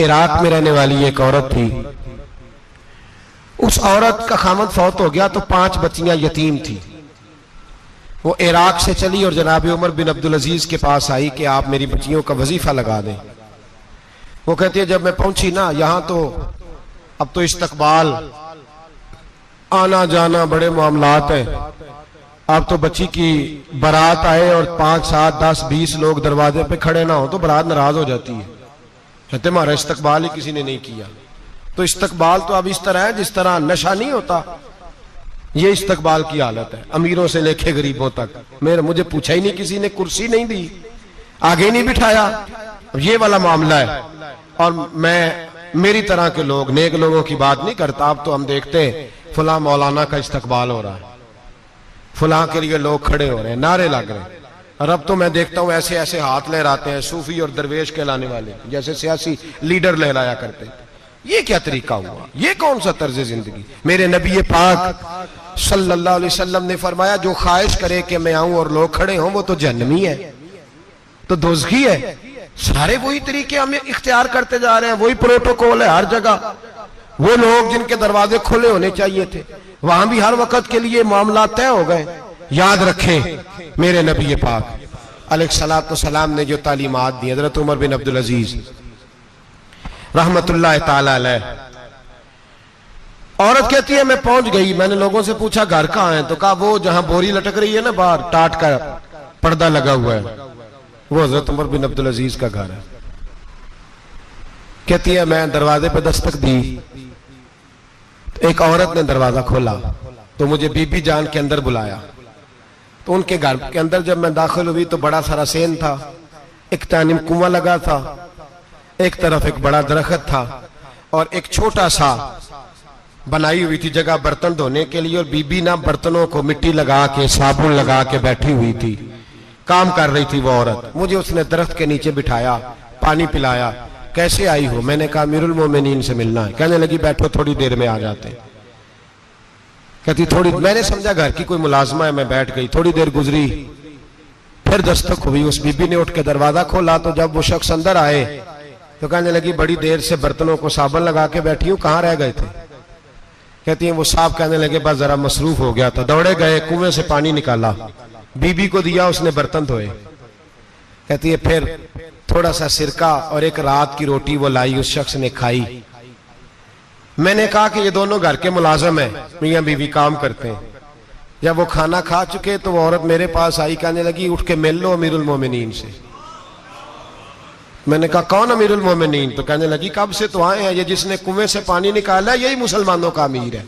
عراق میں رہنے والی ایک عورت تھی. اس عورت کا خامد فوت ہو گیا تو 5 بچیاں یتیم تھی. وہ عراق سے چلی اور جناب عمر بن عبدالعزیز کے پاس آئی کہ آپ میری بچیوں کا وظیفہ لگا دیں. وہ کہتی ہے جب میں پہنچی نا یہاں تو اب تو استقبال آنا جانا بڑے معاملات ہیں. اب تو بچی کی برات آئے اور 5 7 10 20 لوگ دروازے پہ کھڑے نہ ہو تو برات ناراض ہو جاتی ہے. کہتے ہمارا استقبال ہی کسی نے نہیں کیا. تو استقبال تو اب اس طرح ہے جس طرح نشہ نہیں ہوتا, یہ استقبال کی حالت ہے, امیروں سے لے کے غریبوں تک. مجھے پوچھا ہی نہیں کسی نے, کرسی نہیں دی, آگے نہیں بٹھایا, یہ والا معاملہ ہے. اور میں میری طرح کے لوگ نیک لوگوں کی بات نہیں کرتا. اب تو ہم دیکھتے ہیں فلاں مولانا کا استقبال ہو رہا ہے, فلاں کے لیے لوگ کھڑے ہو رہے ہیں, نعرے لگ رہے ہیں. اور اب تو میں دیکھتا ہوں ایسے ایسے ہاتھ لہراتے ہیں صوفی اور درویش کہلانے والے, جیسے سیاسی لیڈر لہرایا کرتے. یہ کیا طریقہ ہوا؟ یہ کون سا طرز زندگی؟ میرے نبی پاک صلی اللہ علیہ وسلم نے فرمایا جو خواہش کرے کہ میں آؤں اور لوگ کھڑے ہوں وہ تو جہنمی ہے, تو دوزخی ہے. سارے وہی طریقے ہم اختیار کرتے جا رہے ہیں, وہی پروٹوکول ہے ہر جگہ. وہ لوگ جن کے دروازے کھلے ہونے چاہیے تھے وہاں بھی ہر وقت کے لیے معاملات طے ہو گئے. یاد رکھیں میرے نبی پاک علیہ الصلوۃ والسلام نے جو تعلیمات دی, حضرت عمر بن عبدالعزیز رحمت اللہ تعالی علیہ. عورت کہتی ہے میں پہنچ گئی, میں نے لوگوں سے پوچھا گھر کہاں ہے, تو کہا وہ جہاں بوری لٹک رہی ہے نا باہر ٹاٹ کا پردہ لگا ہوا ہے وہ حضرت عمر بن عبدالعزیز کا گھر ہے. کہتی ہے میں دروازے پہ دستک دی, ایک عورت نے دروازہ کھولا تو مجھے بی بی جان کے اندر بلایا. تو ان کے گھر کے اندر جب میں داخل ہوئی تو بڑا سارا سین تھا, ایک جانب کنواں لگا تھا, ایک طرف ایک بڑا درخت تھا, اور ایک چھوٹا سا بنائی ہوئی تھی جگہ برتن دھونے کے لیے, اور بی بی نہ برتنوں کو مٹی لگا کے صابن لگا کے بیٹھی ہوئی تھی, کام کر رہی تھی وہ عورت. مجھے اس نے درخت کے نیچے بٹھایا, پانی پلایا. کیسے آئی ہو؟ میں نے کہا امیر المومنین سے ملنا ہے. کہنے لگی بیٹھو تھوڑی دیر میں آ جاتے. کہتی تھوڑی, میں نے سمجھا گھر کی کوئی ملازمہ ہے, میں بیٹھ گئی. تھوڑی دیر گزری پھر دستک ہوئی, اس بی بی نے اٹھ کے دروازہ کھولا تو جب وہ شخص اندر آئے تو کہنے لگی بڑی دیر سے برتنوں کو صابن لگا کے بیٹھی ہوں, کہاں رہ گئے تھے؟ کہتی ہیں وہ صاحب کہنے لگے بس ذرا مصروف ہو گیا تھا. دوڑے گئے, کنویں سے پانی نکالا, بی بی کو دیا, اس نے برتن دھوئے. کہتی ہے پھر تھوڑا سا سرکہ اور ایک رات کی روٹی وہ لائی, اس شخص نے کھائی. میں نے کہا کہ یہ دونوں گھر کے ملازم ہیں, میاں بیوی کام کرتے ہیں. جب وہ کھانا کھا چکے تو وہ عورت میرے پاس آئی, کہنے لگی اٹھ کے مل لو امیر المومنین سے. میں نے کہا کون امیر المومنین؟ تو کہنے لگی کب سے تو آئے ہیں, یہ جس نے کنویں سے پانی نکالا یہی مسلمانوں کا امیر ہے,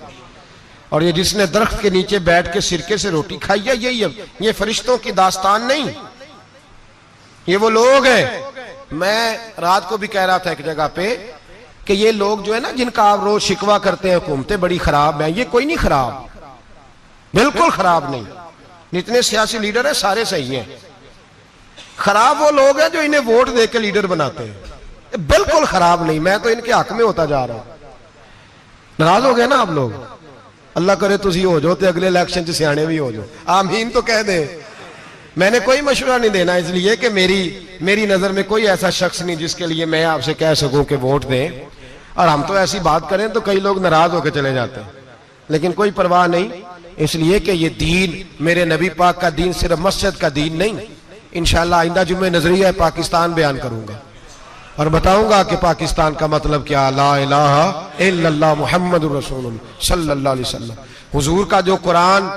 اور یہ جس نے درخت کے نیچے بیٹھ کے سرکے سے روٹی کھائی ہے یہی. یہ فرشتوں کی داستان نہیں, یہ وہ لوگ ہیں. میں رات کو بھی کہہ رہا تھا ایک جگہ پہ کہ یہ لوگ جو ہے نا جن کا آپ روز شکوہ کرتے ہیں حکومتیں بڑی خراب ہیں, یہ کوئی نہیں خراب, بالکل خراب نہیں. جتنے سیاسی لیڈر ہیں سارے صحیح ہیں. خراب وہ لوگ ہیں جو انہیں ووٹ دے کے لیڈر بناتے ہیں, بالکل خراب نہیں. میں تو ان کے حق میں ہوتا جا رہا ہوں. ناراض ہو گئے نا آپ لوگ؟ اللہ کرے تسی ہو جو تے اگلے الیکشن سے سیانے بھی ہو جو, آمین تو کہہ دیں. میں نے کوئی مشورہ نہیں دینا, اس لیے کہ میری نظر میں کوئی ایسا شخص نہیں جس کے لیے میں آپ سے کہہ سکوں کہ ووٹ دیں. اور ہم تو ایسی بات کریں تو کئی لوگ ناراض ہو کے چلے جاتے ہیں, لیکن کوئی پرواہ نہیں, اس لیے کہ یہ دین میرے نبی پاک کا دین صرف مسجد کا دین نہیں. انشاءاللہ آئندہ جمعہ نظریہ پاکستان بیان کروں گا اور بتاؤں گا کہ پاکستان کا مطلب کیا, لا الہ الا اللہ محمد رسول اللہ صلی اللہ علیہ وسلم. حضور کا جو قرآن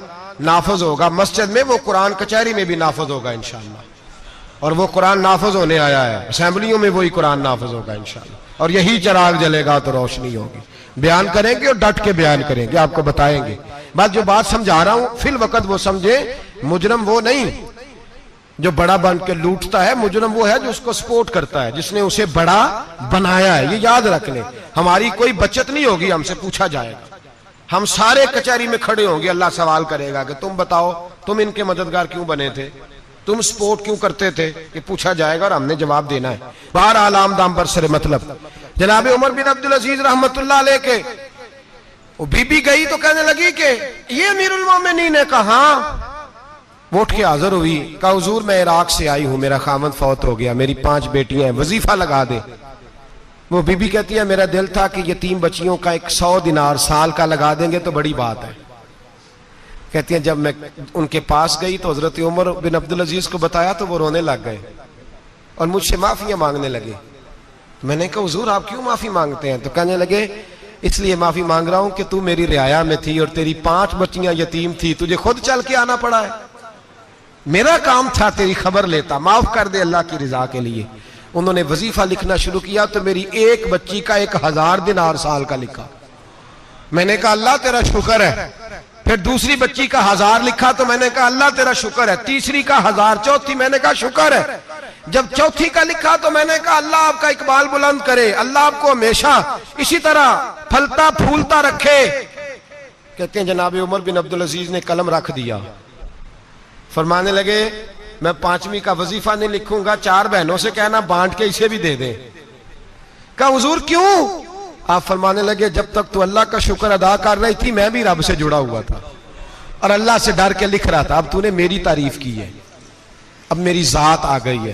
نافذ ہوگا مسجد میں, وہ قرآن کچہری میں بھی نافذ ہوگا انشاءاللہ. اور وہ قرآن نافذ ہونے آیا ہے, اسمبلیوں میں وہی قرآن نافذ ہوگا انشاءاللہ. اور یہی چراغ جلے گا تو روشنی ہوگی. بیان کریں گے اور ڈٹ کے بیان کریں گے, آپ کو بتائیں گے. جو بات سمجھا رہا ہوں فی الوقت وہ سمجھے, مجرم وہ نہیں جو بڑا بن کے لوٹتا ہے, مجرم وہ ہے جو اس کو سپورٹ کرتا ہے, جس نے اسے بڑا بنایا ہے. یہ یاد رکھ لیں, ہماری کوئی بچت نہیں ہوگی, ہم سے پوچھا جائے گا. ہم سارے کچہری میں کھڑے ہوں گے, اللہ سوال کرے گا کہ تم بتاؤ تم ان کے مددگار کیوں بنے تھے, تم سپورٹ کیوں کرتے تھے, یہ پوچھا جائے گا اور ہم نے جواب دینا ہے. بہرحال عام برسر مطلب جناب عمر بن عبدالعزیز رحمت اللہ علیہ کے وہ بی بی گئی تو کہنے لگی کہ یہ امیر المومنین نے کہا. وہ اٹھ کے حاضر ہوئی, کہا حضور میں عراق سے آئی ہوں, میرا خامد فوت ہو گیا, میری 5 بیٹیاں ہیں, وظیفہ لگا دے. وہ بی بی کہتی ہے میرا دل تھا کہ یتیم بچیوں کا 100 دینار سال کا لگا دیں گے تو بڑی بات ہے. کہتی ہیں جب میں ان کے پاس گئی تو حضرت عمر بن عبدالعزیز کو بتایا تو وہ رونے لگ گئے اور مجھ سے معافیاں مانگنے لگے. میں نے کہا حضور آپ کیوں معافی مانگتے ہیں؟ تو کہنے لگے اس لیے معافی مانگ رہا ہوں کہ تو میری رعایا میں تھی اور تیری 5 بچیاں یتیم تھی, تجھے خود چل کے آنا پڑا ہے. میرا کام تھا تیری خبر لیتا, معاف کر دے اللہ کی رضا کے لیے. انہوں نے وظیفہ لکھنا شروع کیا تو میری ایک بچی کا 1000 دینار سال کا لکھا. میں نے کہا اللہ تیرا شکر ہے. پھر دوسری بچی کا 1000 لکھا تو میں نے کہا اللہ تیرا شکر ہے. تیسری کا 1000, چوتھی میں نے کہا شکر ہے. جب چوتھی کا لکھا تو میں نے کہا اللہ آپ کا اقبال بلند کرے, اللہ آپ کو ہمیشہ اسی طرح پھلتا پھولتا رکھے. کہتے ہیں جناب عمر بن عبدالعزیز نے قلم رکھ دیا, فرمانے لگے میں 5ویں کا وظیفہ نہیں لکھوں گا, 4 بہنوں سے کہنا بانٹ کے اسے بھی دے دیں. کہا حضور کیوں؟ آپ فرمانے لگے جب تک تو اللہ کا شکر ادا کر رہی تھی میں بھی رب سے جڑا ہوا تھا اور اللہ سے ڈر کے لکھ رہا تھا. اب تو نے میری تعریف کی ہے, اب میری ذات آ گئی ہے,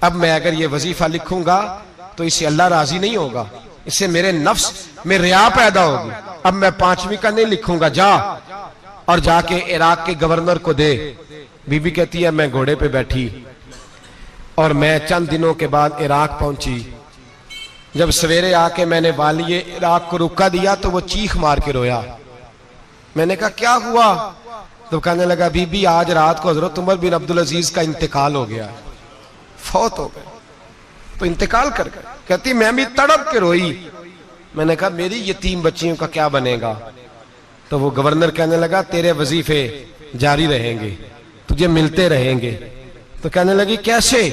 اب میں اگر یہ وظیفہ لکھوں گا تو اس سے اللہ راضی نہیں ہوگا, اس سے میرے نفس میں ریا پیدا ہوگی. اب میں 5ویں کا نہیں لکھوں گا, جا اور جا کے عراق کے گورنر کو دے. بی بی کہتی ہے میں گھوڑے پہ بیٹھی اور میں چند دنوں کے بعد عراق پہنچی. جب سویرے آ کے میں نے والی عراق کو رکا دیا تو وہ چیخ مار کے رویا. میں نے کہا کیا ہوا؟ تو کہنے لگا بی بی آج رات کو حضرت عمر بن عبدالعزیز کا انتقال ہو گیا, فوت ہو گئے. تو انتقال کر گئے. کہتی میں بھی تڑپ کے روئی. میں نے کہا میری یتیم بچیوں کا کیا بنے گا؟ تو وہ گورنر کہنے لگا تیرے وظیفے جاری رہیں گے, تجھے ملتے رہیں گے. تو کہنے لگی کیسے؟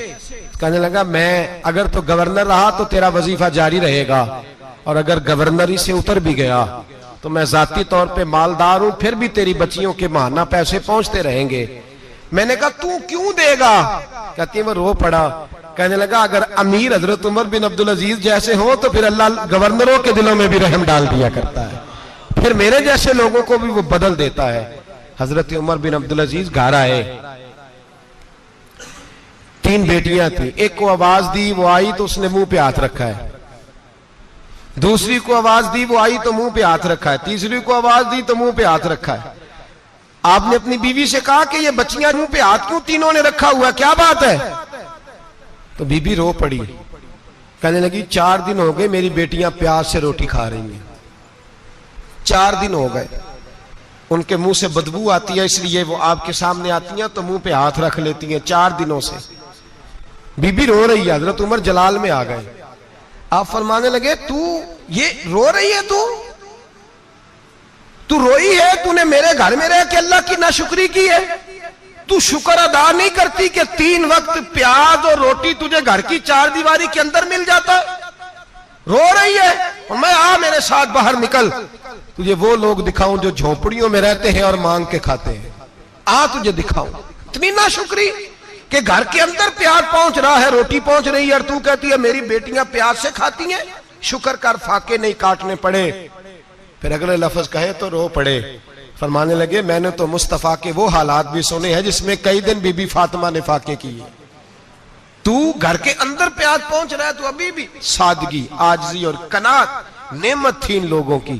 کہنے لگا میں اگر تو گورنر رہا تو تیرا وظیفہ جاری رہے گا, اور اگر گورنری سے اتر بھی گیا تو میں ذاتی طور پہ مالدار ہوں, پھر بھی تیری بچیوں کے ماہانہ پیسے پہنچتے رہیں گے. میں نے کہا تو کیوں دے گا؟ کہتی ہے وہ رو پڑا. کہنے لگا اگر امیر حضرت عمر بن عبدالعزیز جیسے ہوں تو پھر اللہ گورنروں کے دلوں میں بھی رحم ڈال دیا کرتا ہے, پھر میرے جیسے لوگوں کو بھی وہ بدل دیتا ہے. حضرت عمر بن عبدالعزیز گھر آئے, 3 بیٹیاں تھیں. ایک کو آواز دی وہ آئی تو اس نے منہ پہ ہاتھ رکھا ہے, دوسری کو آواز دی وہ آئی تو منہ پہ ہاتھ رکھا ہے, تیسری کو آواز دی تو منہ پہ ہاتھ رکھا ہے. آپ نے اپنی بیوی سے کہا کہ یہ بچیاں منہ پہ ہاتھ کیوں تینوں نے رکھا ہوا, کیا بات ہے؟ تو بی بی رو پڑی, کہنے لگی 4 دن ہو گئے میری بیٹیاں پیاس سے روٹی کھا رہی ہیں. 4 دن ہو گئے, ان کے منہ سے بدبو آتی ہے اس لیے وہ آپ کے سامنے آتی ہیں تو منہ پہ ہاتھ رکھ لیتی ہیں 4 دنوں سے. بی بی رو رہی ہے. حضرت عمر جلال میں آ گئے. آپ فرمانے لگے تو یہ رو رہی ہے, تو روئی ہے, تو نے میرے گھر میں رہ کے اللہ کی ناشکری کی ہے, تو شکر ادا نہیں کرتی کہ 3 وقت پیاز اور روٹی تجھے گھر کی 4 دیواری کے اندر مل جاتا. رو رہی ہے, اور میں آ میرے ساتھ باہر نکل, تجھے وہ لوگ دکھاؤں جو جھونپڑیوں میں رہتے ہیں اور مانگ کے کھاتے ہیں. آ تجھے دکھاؤں. اتنی ناشکری کہ گھر کے اندر پیاز پہنچ رہا ہے, روٹی پہنچ رہی ہے, اور تو کہتی ہے میری بیٹیاں پیاز سے کھاتی ہیں, شکر کر فاقے نہیں کاٹنے پڑے. پھر اگلے لفظ کہے تو رو پڑے. فرمانے لگے میں نے تو مصطفیٰ کے وہ حالات بھی سنے ہیں جس میں کئی دن بی بی فاطمہ نے فاقے کیے. تو گھر کے اندر پیاز پہنچ رہا ہے, تو ابھی بھی سادگی, عاجزی اور قناعت نعمت تھی ان لوگوں کی.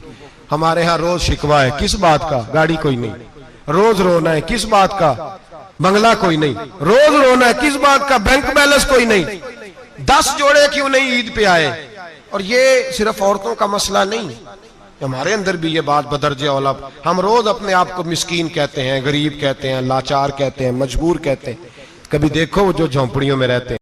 ہمارے ہاں روز شکوا ہے, کس بات کا؟ گاڑی کوئی نہیں. روز رونا ہے, کس بات کا؟ بنگلہ کوئی نہیں. روز رونا ہے, کس بات کا؟ بینک بیلنس کوئی نہیں. 10 جوڑے کیوں نہیں عید پہ آئے؟ اور یہ صرف عورتوں کا مسئلہ نہیں, ہمارے اندر بھی یہ بات بدرجہ اولا. ہم روز اپنے آپ کو مسکین کہتے ہیں, غریب کہتے ہیں, لاچار کہتے ہیں, مجبور کہتے ہیں. کبھی دیکھو جو جھونپڑیوں میں رہتے ہیں